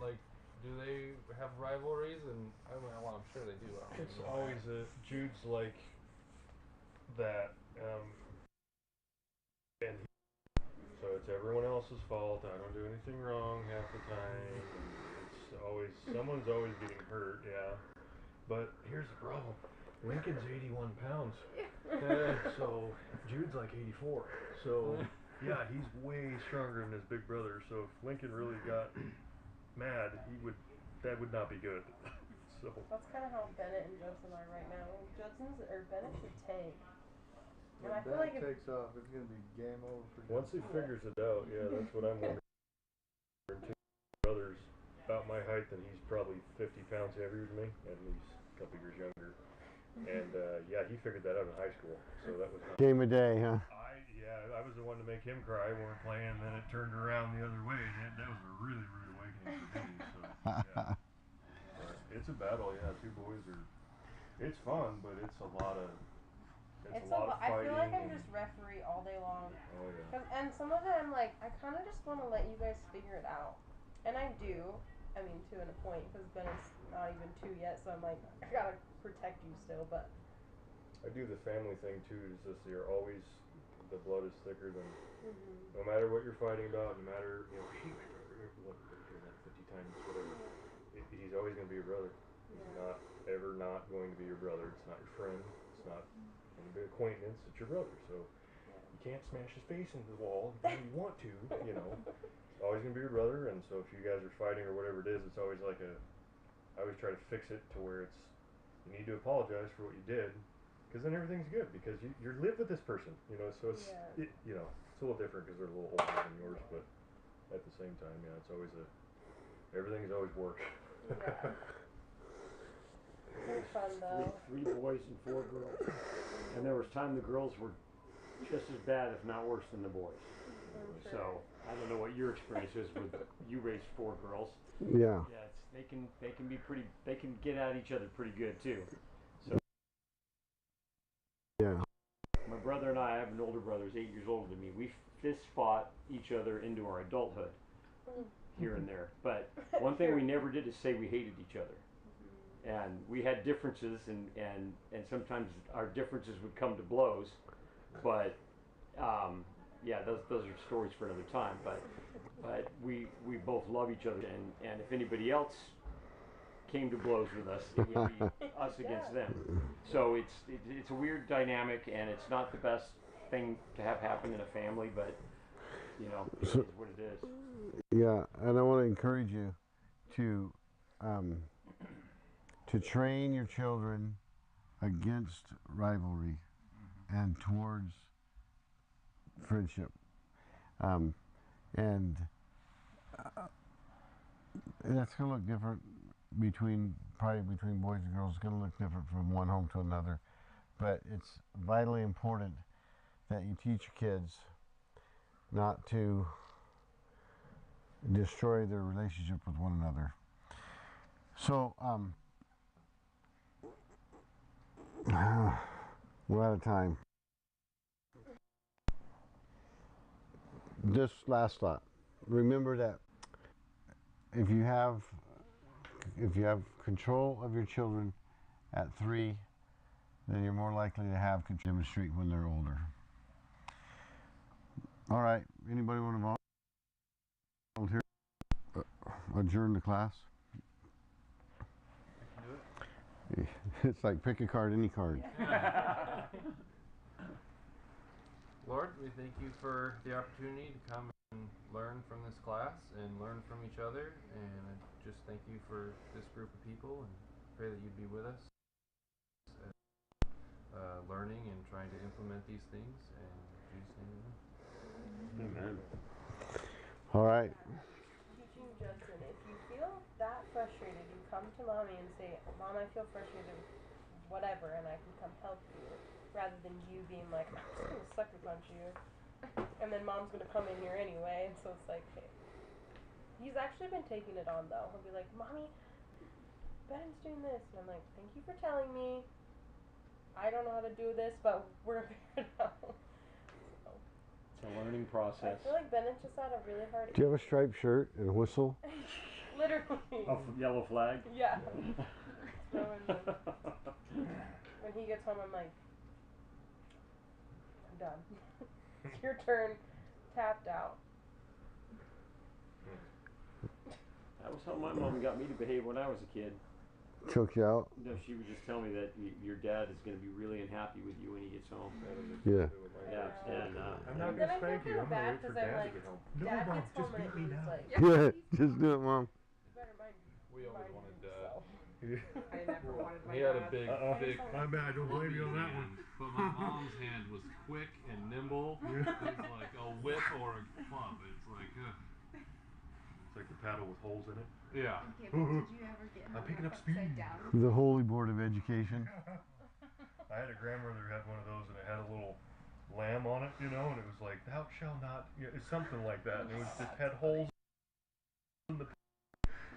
like, do they have rivalries? And I mean, well, I'm sure they do. I don't It's know. always Jude's like that, and so it's everyone else's fault. I don't do anything wrong half the time. It's always someone's always getting hurt. Yeah, but here's the problem. Lincoln's 81 pounds, so Jude's like 84. So yeah, he's way stronger than his big brother. So if Lincoln really got mad, that would not be good. So That's kind of how Bennett and Judson are right now. Bennett's a tank. And I feel like if, takes off, it's gonna be game over for once he figures it out, yeah, that's what I'm wondering. Two brothers about my height, and he's probably 50 pounds heavier than me, and he's a couple years younger. And yeah, he figured that out in high school, so that was not. Game of day, huh? I was the one to make him cry. We weren't playing, then it turned around the other way, and that was a really rude awakening for me. So yeah, it's a battle. Yeah, two boys are. It's fun, but it's a lot of. It's a lot of I fighting. feel like I'm and- just referee all day long. Oh yeah. And some of it I'm like, I kind of just want to let you guys figure it out. And I do. I mean, to a point, because Bennett's not even 2 yet, so I'm like, I gotta protect you still, but. I do the family thing too. Is just you're always the blood is thicker than no matter what you're fighting about, no matter hey my brother, look, you're doing that 50 times, whatever. He's always going to be your brother. He's not ever not going to be your brother. It's not your friend. It's not any acquaintance. It's your brother. So you can't smash his face into the wall if you want to. It's always going to be your brother. And so if you guys are fighting or whatever it is, it's always like I always try to fix it to where it's you need to apologize for what you did. Because then everything's good because you live with this person, so it's it's a little different because they're a little older than yours, but at the same time, yeah, it's always everything's always work. Yeah. It's fun though. Three boys and 4 girls. And there was time the girls were just as bad, if not worse, than the boys. Sure. So I don't know what your experience is with you raised 4 girls. Yeah. Yeah, they can be pretty. They can get at each other pretty good too. So Yeah. my brother and I have an older brother who's 8 years older than me. We fist fought each other into our adulthood here and there. But one thing we never did is say we hated each other. And we had differences, and sometimes our differences would come to blows. But yeah, those are stories for another time. But we both love each other, and if anybody else came to blows with us, it would be us against them. So it's a weird dynamic, and it's not the best thing to have happen in a family, but you know, it is what it is. Yeah, and I want to encourage you to train your children against rivalry and towards friendship. And that's going to look different probably between boys and girls. It's going to look different from one home to another. But it's vitally important that you teach your kids not to destroy their relationship with one another. So, we're out of time. This last thought. Remember that if you have control of your children at 3, then you're more likely to have control demonstrate when they're older. All right. Anybody want to volunteer? Adjourn the class. I can do it. It's like pick a card, any card. Lord, we thank you for the opportunity to come and learn from this class and learn from each other. And I just thank you for this group of people and pray that you'd be with us, learning and trying to implement these things. And in Jesus' name, Amen. All right. Teaching Justin, if you feel that frustrated, you come to mommy and say, Mom, I feel frustrated, whatever, and I can come help you, rather than you being like, I'm just gonna sucker punch you, and then mom's gonna come in here anyway, and so it's like, hey. He's actually been taking it on though. He'll be like, Mommy, Ben's doing this, and I'm like, thank you for telling me. I don't know how to do this, but we're gonna figure it out. So, It's a learning I process. feel like Bennett's just had a really hard. Do you have a striped shirt and a whistle? Literally. Oh, yellow flag. Yeah. So when he gets home, I'm like, I'm done. It's your turn. Tapped out. That was how my mom got me to behave when I was a kid. Choked you out? No, she would just tell me that your dad is going to be really unhappy with you when he gets home. Yeah. Yeah, and I'm not Then gonna I feel spank you. kinda I'm gonna bad wait for 'cause I'm Dad like, to get home. Dad gets home and he's like, Yeah. Just do it, Mom. you better mind we always wanted Dad. yourself. I never wanted my He had a dad. big, big. My bad. I don't blame you on that one. But my mom's hand was quick and nimble. It was like a whip or a club. It's like, It's like the paddle with holes in it. yeah. Okay, but did you ever get I'm hung picking up up speed. upside down? The Holy Board of Education. I had a grandmother who had one of those, and it had a little lamb on it, you know, and it was like, "Thou shalt not," it's something like that, and it was just had holes in the.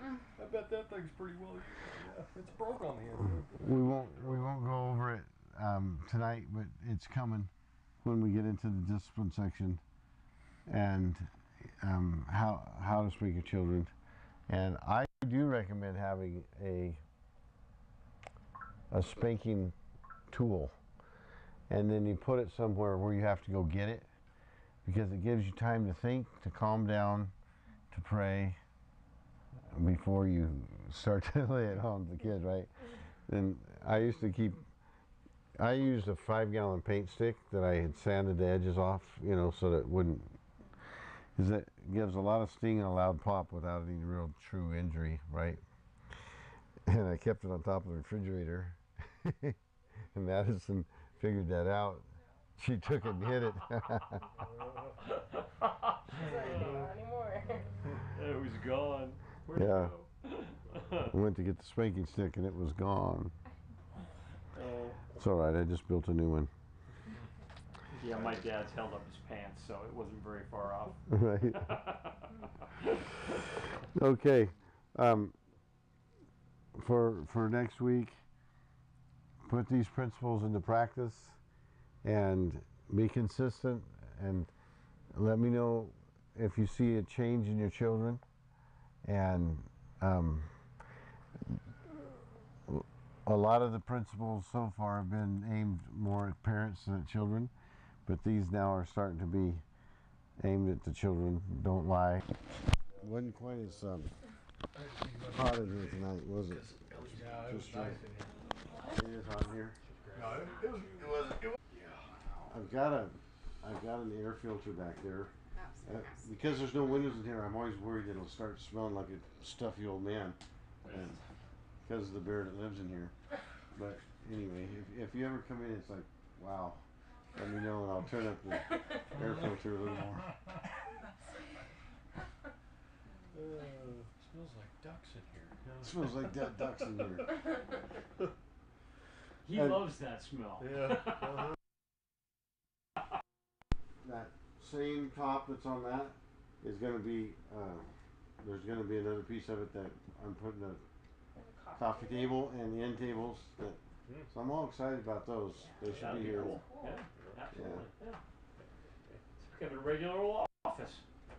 I bet that thing's pretty well. Yeah, it's broke on the end. We won't go over it tonight, but it's coming when we get into the discipline section and how to speak to children. And I do recommend having a spanking tool, and then you put it somewhere where you have to go get it, because it gives you time to think, to calm down, to pray before you start to lay it on the kid, right? And I used a 5-gallon paint stick that I had sanded the edges off, you know, so that it wouldn't, because it gives a lot of sting and a loud pop without any real true injury, right? And I kept it on top of the refrigerator, and Madison figured that out. She took it and hit it. She's like, not anymore. it was gone. Where'd Yeah. it go? I went to get the spanking stick and it was gone. Oh. It's all right. I just built a new one. Yeah, my dad's held up his pants, so it wasn't very far off. Right. Okay. For next week, put these principles into practice and be consistent and let me know if you see a change in your children. And a lot of the principles so far have been aimed more at parents than at children, but these now are starting to be aimed at the children. Don't lie. Wasn't quite as hot in here tonight, was it? Yeah, it was Just nice right. in here. It is hot in here. No, it was. I've got an air filter back there. Absolutely. Because there's no windows in here, I'm always worried it'll start smelling like a stuffy old man. And because of the bear that lives in here. But anyway, if you ever come in, it's like, wow. Let me know and I'll turn up the air filter a little more. Smells like ducks in here. It smells like dead ducks in here. He And- loves that smell. Yeah. That same top that's on that is going to be, there's going to be another piece of it that I'm putting a coffee table and the end tables. So I'm all excited about those. They should That'd be be here. cool. Yeah, absolutely. Yeah. It's becoming a regular old office.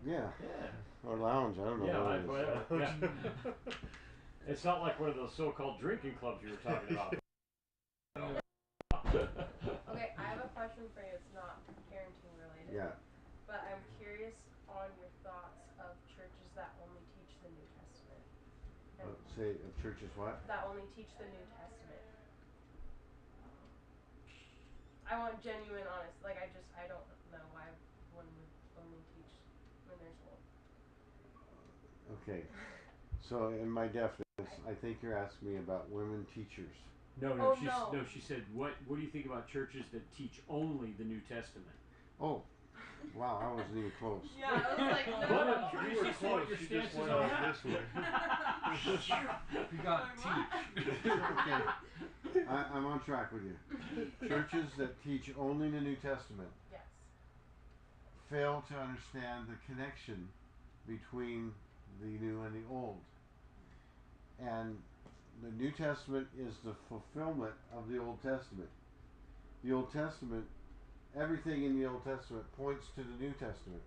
Yeah. Yeah. Or lounge. I don't know Yeah, what it is. whatever. Yeah. It's not like one of those so-called drinking clubs you were talking about. Okay, I have a question for you. It's not parenting related. Yeah. But I'm curious on your thoughts of churches that only teach the New Testament. And Say of churches what? that only teach the New Testament. I want genuine, honest. Like, I don't know why one would only teach when there's one. Okay. So in my definition, I think you're asking me about women teachers. No, Oh, she no. she said, what do you think about churches that teach only the New Testament? Oh, wow, I wasn't even close. Yeah, I was like, no. Well, You were She said close. your You stance just is went on on that. this way. You got teach. Okay. I'm on track with you. Churches that teach only the New Testament Yes. fail to understand the connection between the New and the Old. And the New Testament is the fulfillment of the Old Testament. The Old Testament, everything in the Old Testament points to the New Testament.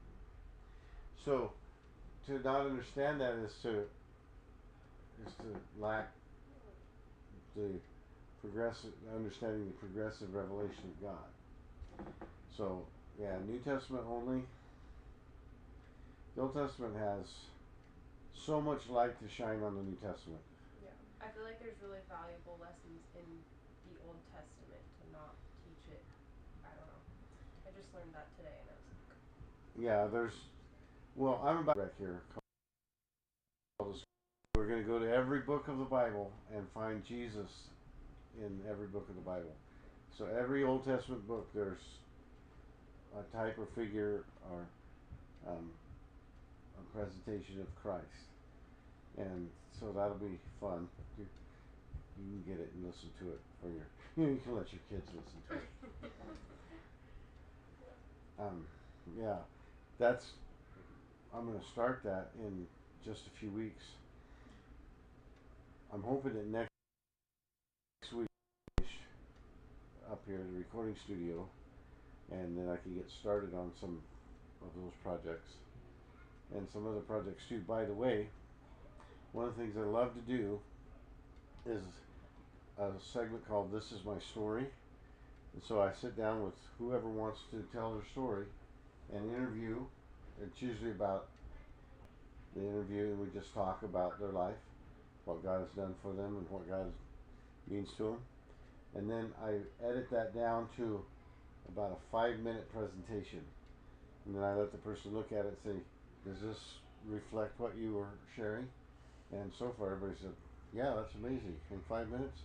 So to not understand that is to lack the progressive understanding, the progressive revelation of God. So yeah, New Testament only. The Old Testament has so much light to shine on the New Testament. Yeah. I feel like there's really valuable lessons in the Old Testament to not teach it. I don't know. I just learned that today and I was like, Yeah, I'm about back here. We're going to go to every book of the Bible and find Jesus in every book of the Bible. So every Old Testament book, there's a type or figure or a presentation of Christ. And so that'll be fun. You can get it and listen to it for you can let your kids listen to it. Yeah, I'm going to start that in just a few weeks. I'm hoping that next week up here at the recording studio, and then I can get started on some of those projects and some other projects too. By the way, one of the things I love to do is a segment called This Is My Story. And so I sit down with whoever wants to tell their story and interview. It's usually about the interview, and we just talk about their life, what God has done for them and what God means to them. And then I edit that down to about a 5-minute presentation. And then I let the person look at it and say, does this reflect what you were sharing? And so far everybody said, yeah, that's amazing, in 5 minutes.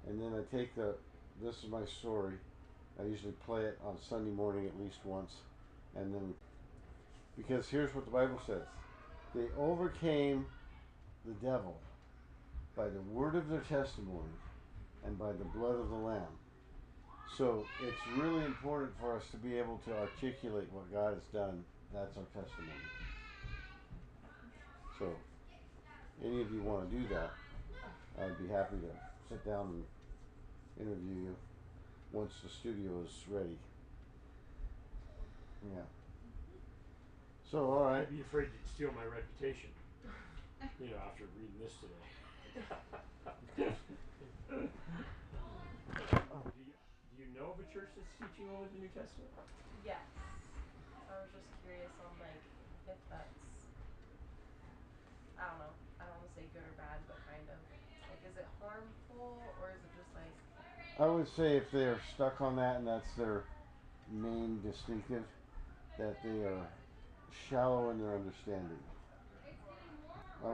And then I take This Is My Story. I usually play it on Sunday morning at least once. And then, because here's what the Bible says. They overcame the devil by the word of their testimony and by the blood of the Lamb. So it's really important for us to be able to articulate what God has done. That's our testimony. So, any of you want to do that, I'd be happy to sit down and interview you. once the studio is ready. Yeah. So, all right. I'd be afraid to steal my reputation. You know, after reading this today. Do you know of a church that's teaching only the New Testament? Yes. I was just curious on like if that's, I don't know. I don't want to say good or bad, but kind of like, is it harmful or is it just like? I would say if they're stuck on that and that's their main distinctive, that they are shallow in their understanding. I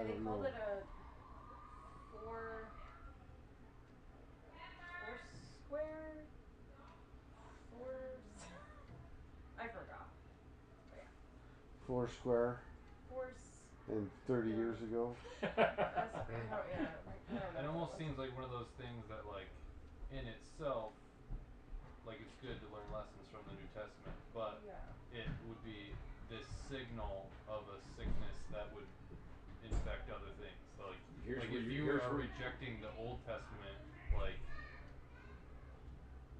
They don't called know. it a four square. I forgot. But yeah. Foursquare Force. and 30 years ago. Yeah. Like, I don't know It what almost was. seems like one of those things that, like, in itself, like, it's good to learn lessons from the New Testament, but Yeah. it would be this signal of a sickness that would infect other things. Like, if you are rejecting the Old Testament, like,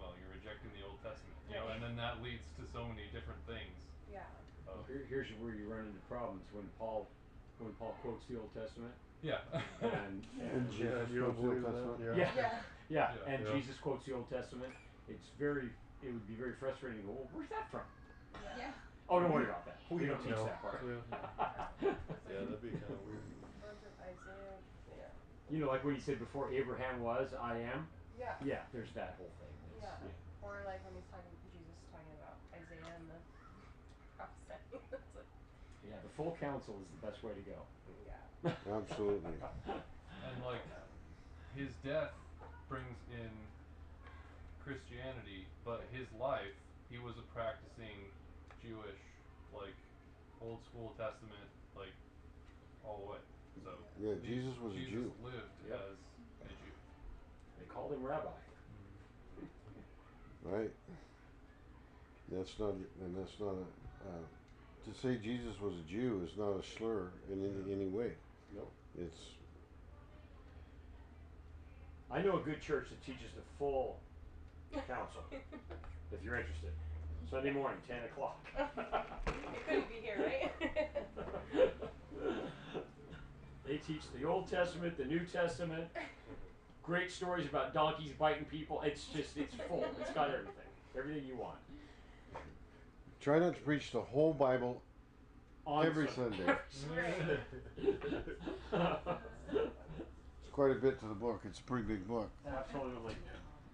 well, you're rejecting the Old Testament, you know, and then that leads to so many different things. Yeah. Well, here's where you run into problems when Paul quotes the Old Testament. Yeah. And Jesus you don't quotes the Old believe that? Testament? Yeah. Yeah, Yeah. and Yeah. Jesus quotes the Old Testament. It would be very frustrating to go, well, where's that from? Yeah. Oh, don't worry about that. We don't teach No. that part. Yeah. Yeah, that'd be kind of weird. Bunch of Isaiah. Yeah. You know, like when he said before Abraham was, I am. Yeah. Yeah, there's that whole thing. Yeah. Or like when he's Jesus talking about Isaiah and the prophecy. It's like, Yeah, the full counsel is the best way to go. yeah. Absolutely. And, like, his death brings in Christianity, but his life, he was a practicing Jewish, like, Old School Testament, like, all the way. So Yeah, Jesus was a Jew. lived Yep. as a Jew. They called him rabbi. Right? That's not a, to say Jesus was a Jew is not a slur in any way. Nope. It's, I know a good church that teaches the full counsel, if you're interested. Sunday morning, 10 o'clock. You couldn't be here, right? They teach the Old Testament, the New Testament, great stories about donkeys biting people. It's full. It's got everything you want. try not to preach the whole Bible On every Sunday. Sunday. It's quite a bit to the book. It's a pretty big book. Absolutely.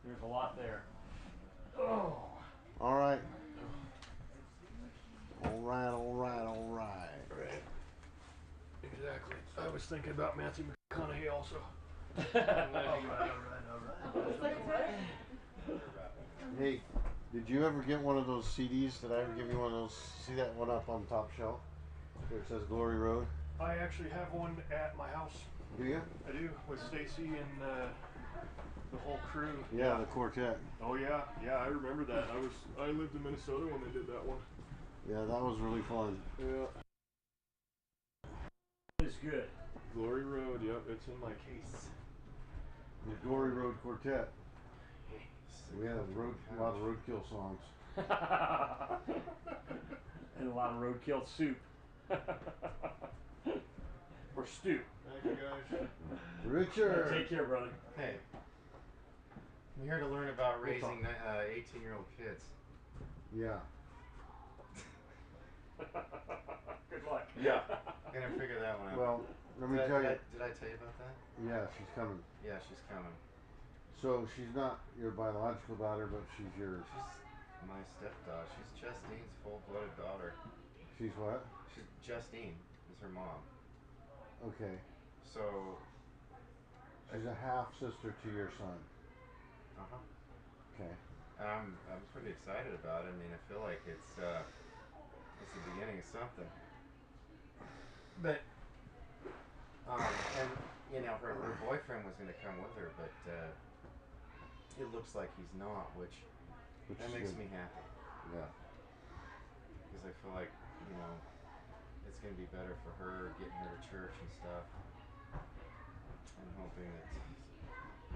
There's a lot there. Oh. All right. All right, all right, all right. Right. Exactly. I was thinking about Matthew McConaughey also. Hey, did you ever get one of those CDs? Did I ever give you one of those? See that one up on the top shelf? Where it says Glory Road? I actually have one at my house. Do you? I do, with Stacy and the whole crew. Yeah, the quartet. Oh yeah, I remember that. I lived in Minnesota when they did that one. Yeah, that was really fun. Yeah. It's good. Glory Road, yep, it's in my case. The Glory Road Quartet. We had a lot of roadkill songs. And a lot of roadkill soup. Or stew. Thank you guys. Richard! Take care, brother. Hey, I'm here to learn about raising 18-year-old kids. Yeah. Good luck. Yeah. I'm gonna figure that one out. Well, let me tell you. Did I tell you about that? Yeah, she's coming. Yeah, she's coming. So she's not your biological daughter, but she's yours. She's my stepdaughter. She's Justine's full-blooded daughter. She's what? She's Justine is her mom. Okay. So. She's a half sister to your son. Uh-huh. Okay. I'm pretty excited about it. I mean, I feel like it's the beginning of something. But and you know, her boyfriend was going to come with her, but it looks like he's not, which that is makes good. me happy Yeah. because I feel like, you know, it's going to be better for her getting her to church and stuff. I'm hoping that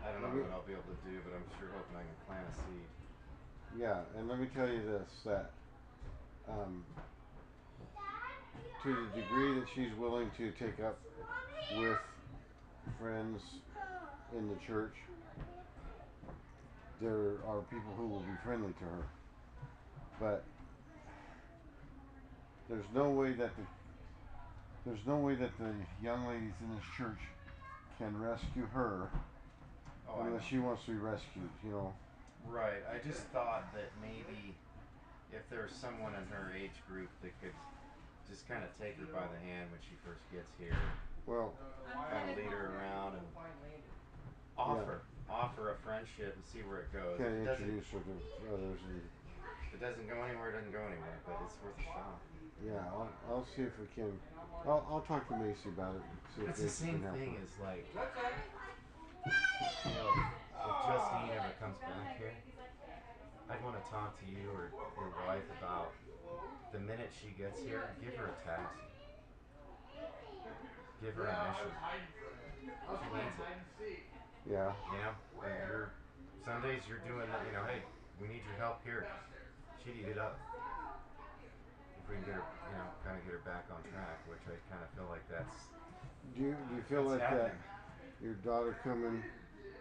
I don't know what I'll be able to do, but I'm sure hoping I can plant a seed. Yeah, and let me tell you this, that um, to the degree that she's willing to take up with friends in the church, there are people who will be friendly to her. But there's no way that the young ladies in this church can rescue her Oh, I know. unless she wants to be rescued, you know. Right. I just thought that maybe if there's someone in her age group that could just kind of take her by the hand when she first gets here, Well, kind of lead her around and offer a friendship and see where it goes. can If it doesn't, introduce her to others. And, if it doesn't go anywhere, it doesn't go anywhere. But it's worth a shot. yeah, I'll see if we can. I'll talk to Macy about it. See if It's the Macy same can help thing her. as like, you know, if Justine ever comes back here, I'd want to talk to you or your wife about the minute she gets here, give her a taxi. Give her a mission. She needs it. Yeah. You know, when you're some days you're doing that. You know, hey, we need your help here. She'd eat it up if we can get her, you know, kind of get her back on track. Which I kind of feel like that's Do you feel that's like that happening. your daughter coming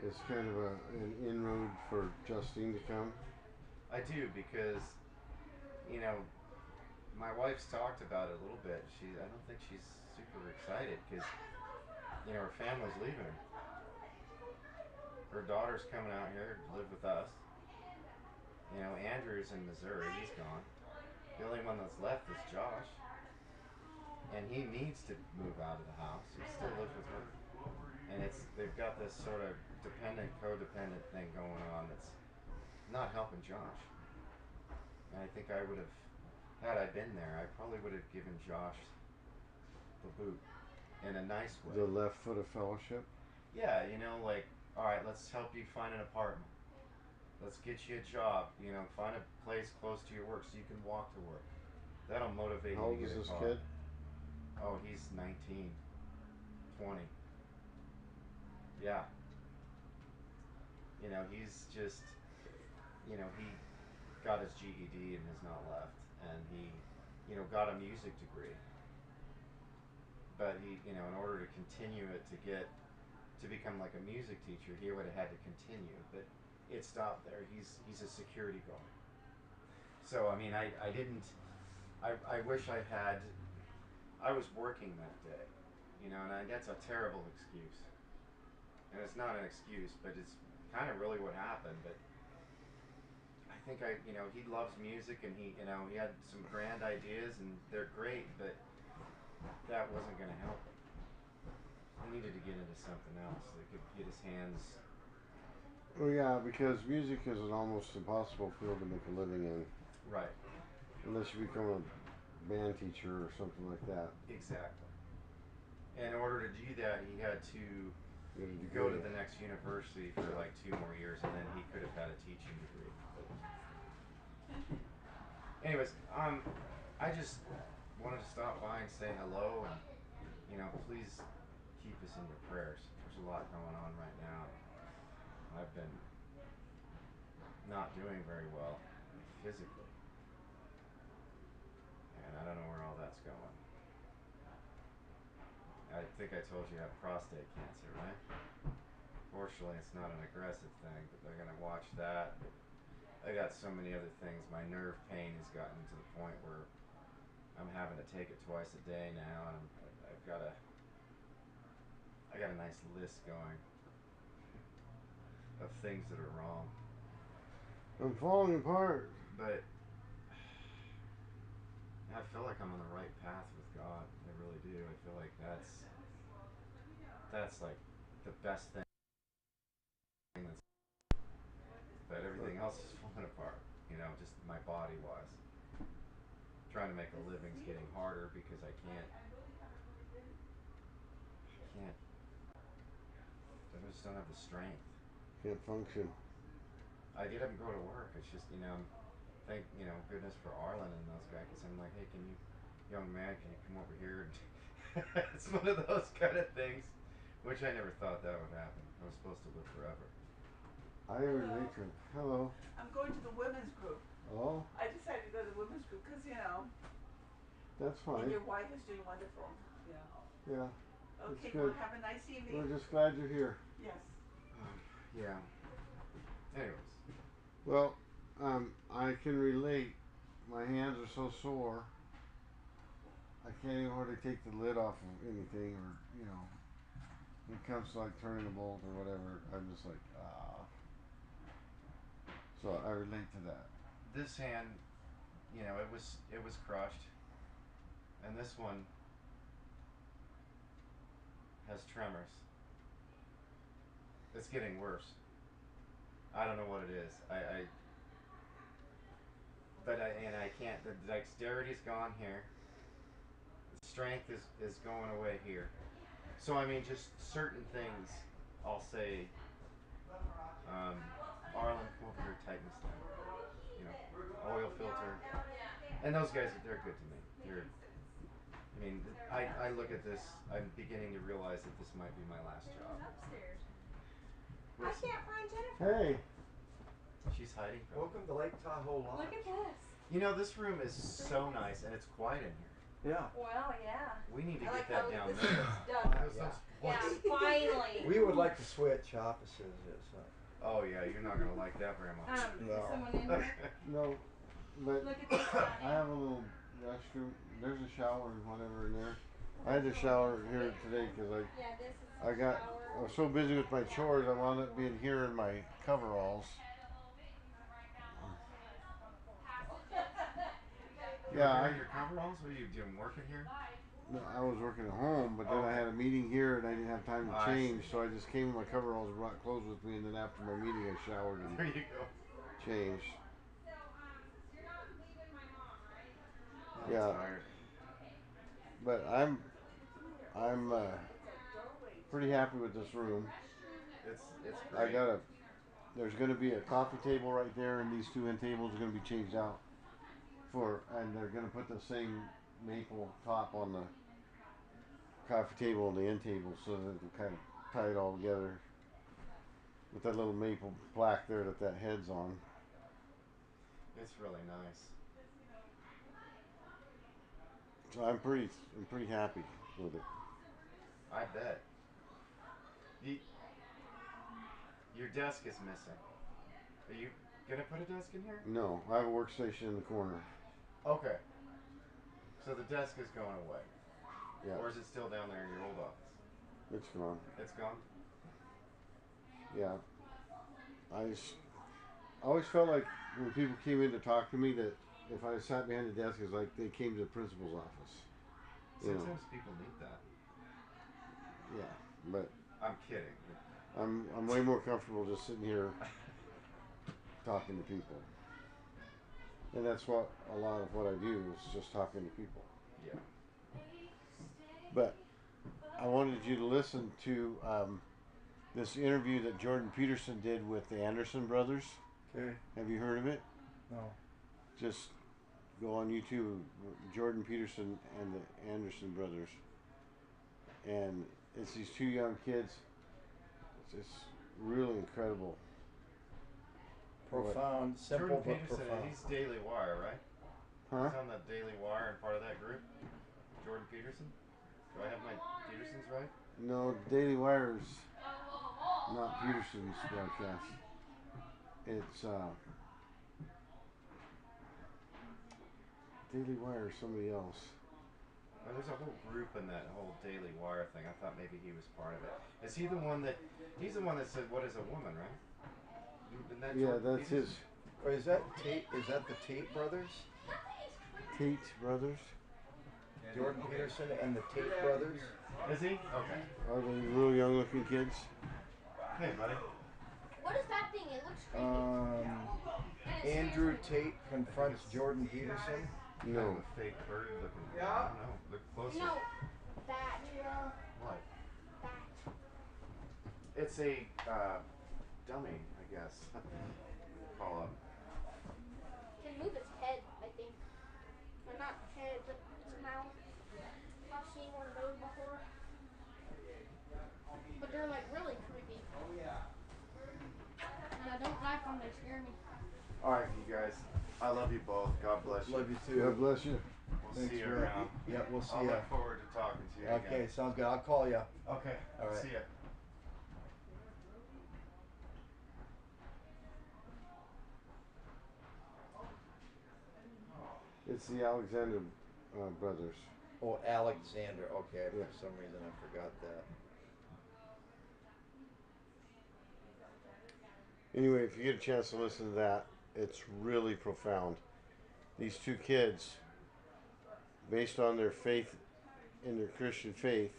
is kind of an inroad for Justine to come? I do because, you know, my wife's talked about it a little bit. I don't think she's super excited because, you know, her family's leaving her. Her daughter's coming out here to live with us. You know, Andrew's in Missouri. He's gone. The only one that's left is Josh. And he needs to move out of the house. He still lives with her. And they've got this sort of dependent, codependent thing going on that's not helping Josh. And I think I would have, had I been there, I probably would have given Josh the boot in a nice way. The left foot of fellowship? Yeah, you know, like, all right, let's help you find an apartment. Let's get you a job. You know, find a place close to your work so you can walk to work. That'll motivate How you old to is get a this car. kid? Oh, he's 19, 20. Yeah. You know, he's just, you know, he got his GED and has not left. And he, you know, got a music degree. But he, you know, in order to continue it to become like a music teacher, he would have had to continue. But it stopped there. He's a security guard. So, I mean, I wish I was working that day, you know, and that's a terrible excuse. And it's not an excuse, but it's kind of really what happened. But I think you know, he loves music and he, you know, he had some grand ideas and they're great, but that wasn't going to help him. He needed to get into something else that could get his hands. Oh yeah, because music is an almost impossible field to make a living in. Right. Unless you become a band teacher or something like that. Exactly. In order to do that, he had to go to the next university for like 2 more years, and then he could have had a teaching degree. Anyways, I just wanted to stop by and say hello, and you know, please keep us in your prayers. There's a lot going on right now. I've been not doing very well physically, and I don't know where all that's going. I think I told you I have prostate cancer, right? Fortunately, it's not an aggressive thing, but they're gonna watch that. I got so many other things. My nerve pain has gotten to the point where I'm having to take it twice a day now, and I got a nice list going of things that are wrong. I'm falling apart. But I feel like I'm on the right path with God. I really do. I feel like that's like the best thing. But everything else is falling apart. You know, just my body wise. Trying to make a living's getting harder because I just don't have the strength. Can't function. I get up and go to work. It's just, you know, thank, you know, goodness for Arlen and those guys. Cause I'm like, hey, young man, can you come over here? It's one of those kind of things Which I never thought that would happen. I was supposed to live forever. I relate to it. Hello. I'm going to the women's group. Oh, I decided to go to the women's group because, you know, that's and fine. your wife is doing wonderful. Yeah. Yeah. Okay, good. well, have a nice evening. We're just glad you're here. Yes. Yeah. Anyways. Well, I can relate. My hands are so sore. I can't even hardly take the lid off of anything, or when it comes to like turning a bolt or whatever. I'm just like, ah. So I relate to that. This hand, it was crushed, and this one has tremors. It's getting worse. I don't know what it is. I can't. The dexterity's gone here. The strength is going away here. So I mean, just certain things. I'll say, Arlen, come over here, tighten this down. Oil filter, and those guys, they're good to me. I look at this. I'm beginning to realize that this might be my last job. Upstairs. We'll I see. can't find Jennifer. Hey. She's hiding from me. Welcome to Lake Tahoe Lodge. Look at this. This room is so nice, and it's quiet in here. Yeah. Well, yeah. We need to I get like that how down this there. is done. Yeah, finally. We would like to switch offices. Oh yeah, you're not gonna like that very much. No. Is someone in there? No, but Look at this I have a little restroom. There's a shower and whatever in there. I had to shower here today because Yeah, this is I was so busy with my chores, I wound up being here in my coveralls. Yeah, your coveralls? What are you doing? Working here? No, I was working at home, but then I had a meeting here and I didn't have time to I change, see. so I just came in my coveralls and brought clothes with me, and then after my meeting I showered There and you go. changed. I'm Yeah. tired. But I'm pretty happy with this room. It's I great. there's gonna be a coffee table right there, and these two end tables are gonna be changed out and they're gonna put the same maple top on the coffee table and the end table, so that it'll kind of tie it all together with that little maple plaque there that head's on. It's really nice. So I'm pretty happy with it. I bet. Your desk is missing. Are you gonna put a desk in here? No, I have a workstation in the corner. Okay. So the desk is going away. Yeah, Or is it still down there in your old office? it's gone. It's gone? Yeah. I always felt like when people came in to talk to me that if I sat behind the desk, it's like they came to the principal's office. You know. Sometimes people need that. Yeah, but I'm kidding. I'm way more comfortable just sitting here talking to people. And that's what a lot of what I do is just talking to people. Yeah. But I wanted you to listen to this interview that Jordan Peterson did with the Anderson brothers. Okay. Have you heard of it? No. Just go on YouTube, Jordan Peterson and the Anderson brothers. And it's these two young kids. It's really incredible. Profound, simple Jordan but Peterson, profound. he's Daily Wire, right? Huh? He's on the Daily Wire and part of that group. Jordan Peterson? Do I have my Petersons right? No, Daily Wire's not Peterson's broadcast. It's Daily Wire or somebody else. Oh, there's a whole group in that whole Daily Wire thing. I thought maybe he was part of it. Is he the one that? He's the one that said, "What is a woman?" Right? Isn't that Yeah, Jordan that's Peterson? his. Or is that Tate? Is that the Tate brothers? Tate brothers. Jordan Peterson and the Tate brothers? Is he? Okay. Are they real young looking kids? Hey, buddy. What is that thing? It looks creepy. Andrew Tate confronts Jordan Peterson. Kind No. of a fake bird looking. I don't know. Look closer. No, that. What? That. It's a dummy, I guess. Call up. Can move its head, I think. Or not head, but its mouth. I've seen one of those before. come, they scare me. All right, you guys. I love you both. God bless you. Love you too. God bless you. We'll Thanks see you for that. around. Yeah, we'll see I'll ya. look forward to talking to you Okay, again. sounds good. I'll call you. Okay. All right. See ya. It's the Alexander brothers. Oh, Alexander. Okay, Yeah. for some reason I forgot that. Anyway, if you get a chance to listen to that, it's really profound. These two kids, based on their faith in their Christian faith,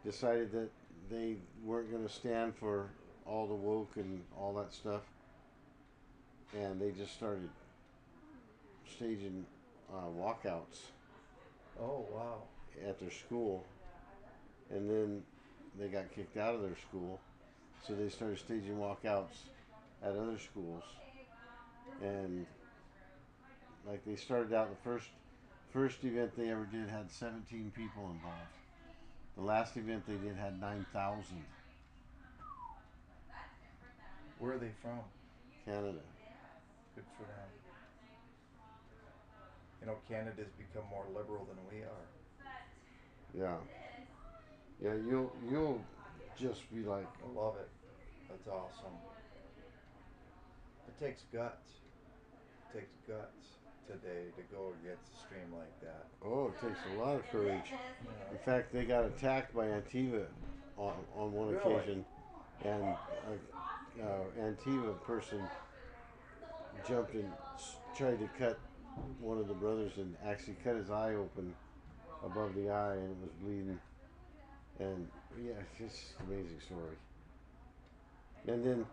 decided that they weren't going to stand for all the woke and all that stuff. And they just started staging walkouts Oh, wow. at their school. And then they got kicked out of their school. So they started staging walkouts at other schools. And like they started out, the first event they ever did had 17 people involved. The last event they did had 9,000. Where are they from? Canada. Good for them. You know, Canada's become more liberal than we are. Yeah. Yeah, you'll just be like, I love it. That's awesome. It takes guts. It takes guts today to go against a stream like that. oh, it takes a lot of courage. You In fact, they got attacked by Antifa on one Really? occasion, and Antifa person jumped and tried to cut one of the brothers and actually cut his eye open above the eye, and it was bleeding. And yeah, it's just an amazing story. And then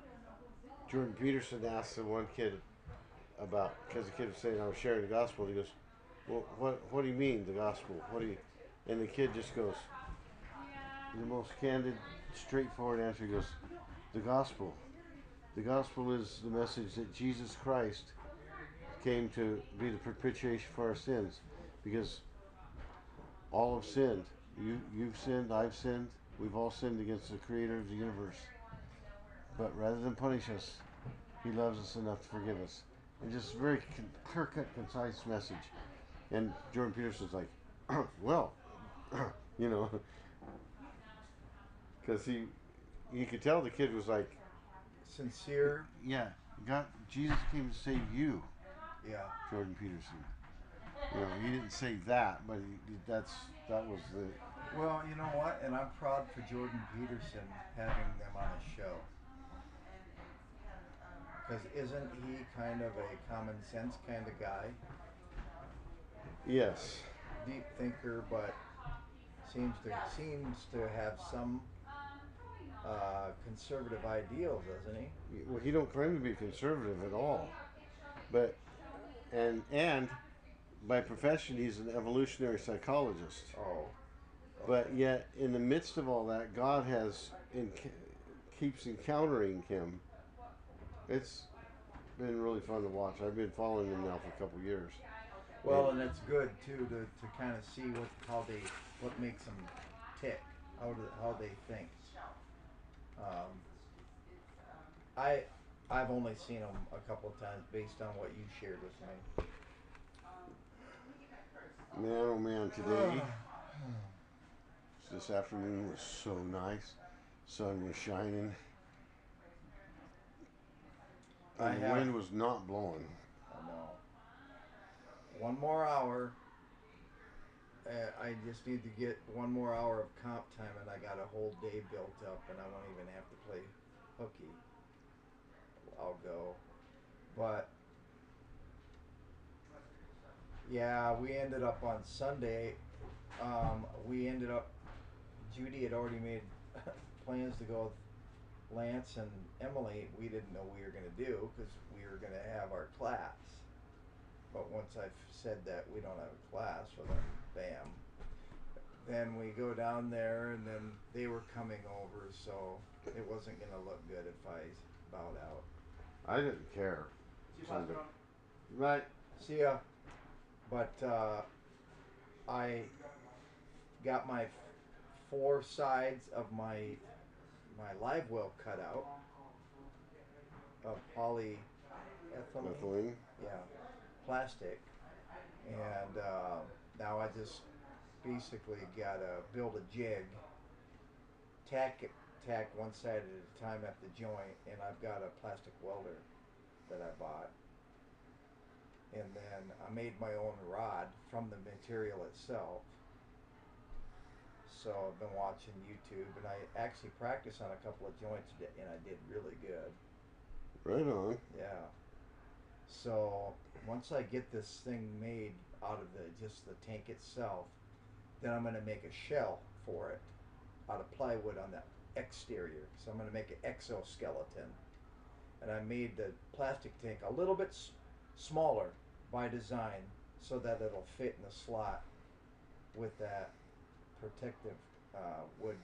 Jordan Peterson asked the one kid about, because the kid was saying I was sharing the gospel. He goes, "Well, what do you mean the gospel? What do you?" And the kid just goes, the most candid, straightforward answer. He goes, "The gospel. The gospel is the message that Jesus Christ came to be the propitiation for our sins, because all have sinned. You've sinned. I've sinned. We've all sinned against the Creator of the universe. But rather than punish us, He loves us enough to forgive us." And just very clear-cut, concise message. And Jordan Peterson's like, well, you know, because you could tell the kid was like, Sincere. yeah, Jesus came to save you, Yeah. Jordan Peterson. You know, he didn't say that, but that was the. Well, you know what? And I'm proud for Jordan Peterson having them on his show. Because isn't he kind of a common sense kind of guy? Yes. Deep thinker, but seems to have some conservative ideals, doesn't he? Well, he don't claim to be conservative at all, but and by profession he's an evolutionary psychologist. Oh. But yet, in the midst of all that, God keeps encountering him. It's been really fun to watch. I've been following him now for a couple years. Well, and it's good too to kind of see what makes them tick, how they think. I've only seen him a couple of times based on what you shared with me. Man, oh man, today, this afternoon was so nice. Sun was shining. And the wind was not blowing. I know. One more hour. I just need to get one more hour of comp time, and I got a whole day built up, and I won't even have to play hooky. I'll go. But yeah, we ended up on Sunday. Judy had already made plans to go with Lance and Emily. We didn't know we were going to do because we were going to have our class. But once I've said that we don't have a class, well then, bam. Then we go down there, and then they were coming over, so it wasn't going to look good if I bowed out. I didn't care. Sunday. Right. See ya. But I got my 4 sides of my live well cut out. polyethylene. Ethylene. Yeah, plastic. And now I just basically gotta build a jig, tack one side at a time at the joint, and I've got a plastic welder that I bought. And then I made my own rod from the material itself. So I've been watching YouTube, and I actually practiced on a couple of joints, and I did really good. Right on. Yeah. So once I get this thing made out of just the tank itself, then I'm gonna make a shell for it out of plywood on the exterior. So I'm gonna make an exoskeleton, and I made the plastic tank a little bit smaller by design so that it'll fit in the slot with that protective wood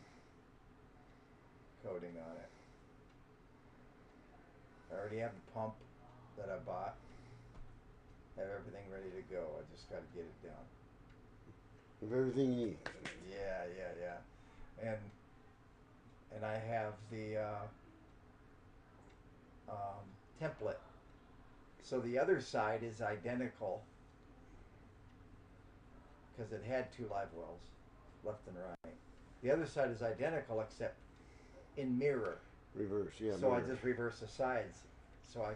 coating on it. I already have the pump that I bought. Have everything ready to go. I just got to get it done. Of everything you need. Yeah. And I have the template. So the other side is identical because it had two live wells, left and right. The other side is identical except in mirror. Reverse, yeah. So mirror. I just reverse the sides. So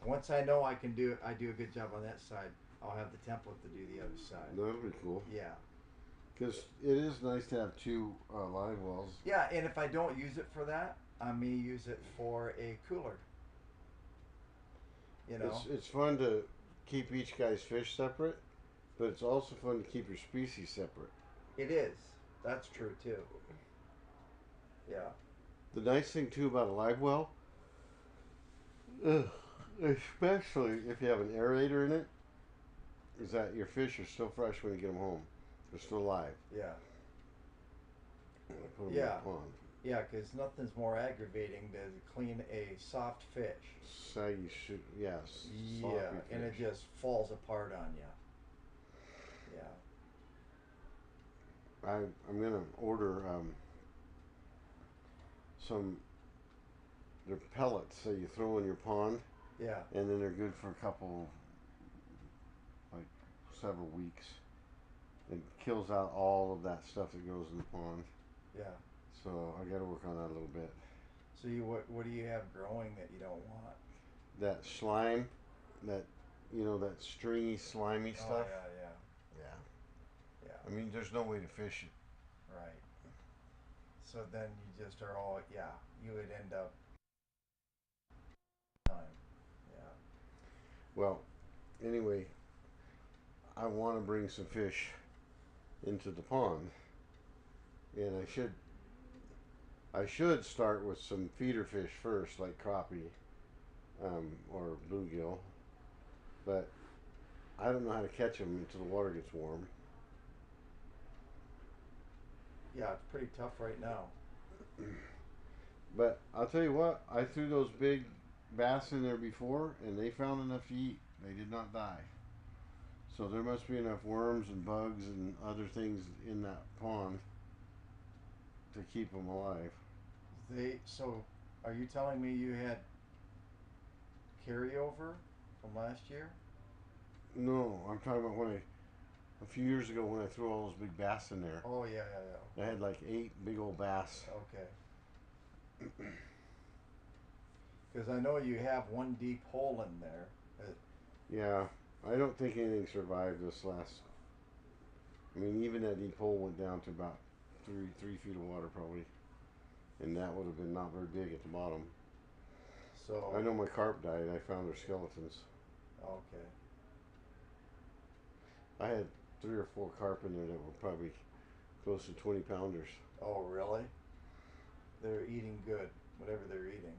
once I know I do a good job on that side, I'll have the template to do the other side. That'll be cool. Yeah. Because it is nice to have two live wells. Yeah, and if I don't use it for that, I may use it for a cooler. You know? It's fun to keep each guy's fish separate, but it's also fun to keep your species separate. It is. That's true too. Yeah. The nice thing too about a live well, especially if you have an aerator in it, is that your fish are still fresh when you get them home. They're still alive. Yeah. Put 'em in Yeah. the pond. Yeah, because nothing's more aggravating than to clean a soft fish. Saggy shit, yes. Yeah, and it just falls apart on you. Yeah. I'm gonna order some. They're pellets that you throw in your pond, Yeah. and then they're good for a couple, like several weeks. It kills out all of that stuff that goes in the pond. Yeah. So I got to work on that a little bit. So what do you have growing that you don't want? That slime, that that stringy, slimy stuff. Oh, yeah. Yeah. I mean, there's no way to fish it. Right. So then you just are all, you would end up time. Yeah. Well, anyway, I want to bring some fish into the pond, and I should start with some feeder fish first, like crappie or bluegill, but I don't know how to catch them until the water gets warm. Yeah, it's pretty tough right now. But I'll tell you what, I threw those big bass in there before, and they found enough to eat. They did not die. So there must be enough worms and bugs and other things in that pond to keep them alive. So are you telling me you had carryover from last year? No, I'm talking about a few years ago when I threw all those big bass in there. Oh, yeah. I had like 8 big old bass. Okay. Because I know you have one deep hole in there. Yeah, I don't think anything survived this last. I mean, even that deep hole went down to about 3 feet of water probably, and that would have been not very big at the bottom. So I know my carp died. I found their skeletons. Okay. I had 3 or 4 carp in there that were probably close to 20 pounders. Oh, really? They're eating good, whatever they're eating.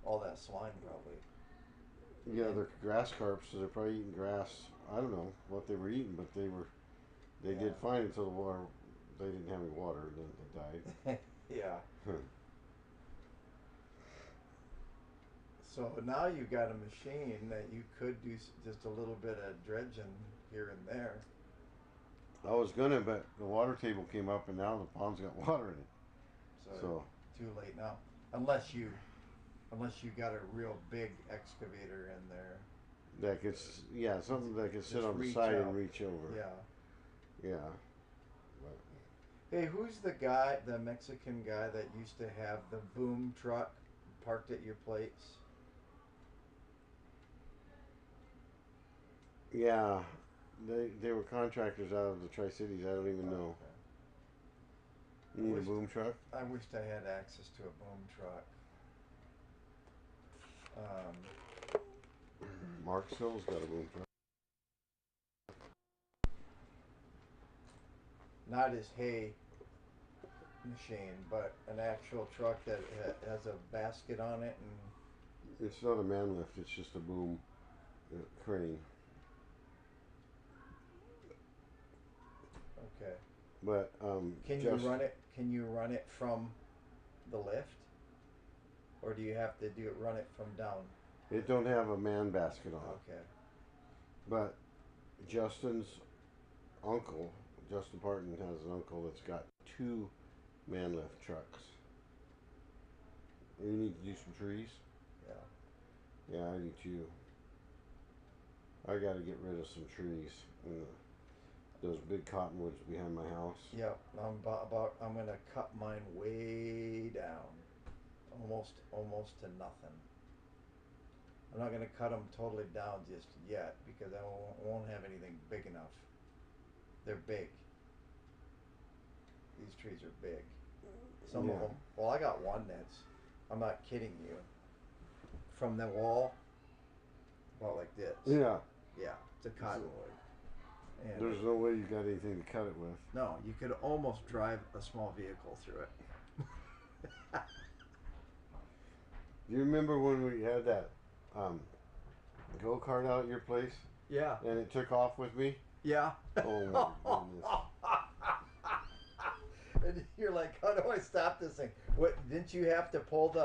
All that slime, probably. Yeah, they're grass carp, so they're probably eating grass. I don't know what they were eating, but they did fine until the water. They didn't have any water, and then they died. Yeah. So now you've got a machine that you could do just a little bit of dredging here and there. I was gonna, but the water table came up, and now the pond's got water in it. So Too late now, unless you Unless you got a real big excavator in there. That could, something that could sit Just on the reach side out. and reach over. Yeah. Yeah. Hey, who's the guy, the Mexican guy that used to have the boom truck parked at your place? Yeah. They were contractors out of the Tri-Cities. I don't even know. You need a Wish- boom truck? I wished I had access to a boom truck. Mark Still's got a boom truck. Not his hay machine, but an actual truck that has a basket on it and It's not a man lift. It's just a boom crane. okay. But Can you run it? Can you run it from the lift, or do you have to run it from down? It don't have a man basket on it. Okay. But Justin's uncle, Justin Parton, has an uncle that's got 2 man lift trucks. You need to do some trees? Yeah. Yeah, I do too. I gotta get rid of some trees. Those big cottonwoods behind my house. Yep. I'm gonna cut mine way down, almost to nothing. I'm not gonna cut them totally down just yet because I won't have anything big enough. They're big. These trees are big. Some of Yeah. them. Well, I got one that's. I'm not kidding you. From the wall, about like this. Yeah. Yeah, it's a cottonwood. And There's no way you got anything to cut it with. no, you could almost drive a small vehicle through it. Do you remember when we had that go-kart out at your place Yeah. and it took off with me? Yeah. Oh my goodness. And you're like, how do I stop this thing? What, didn't you have to pull the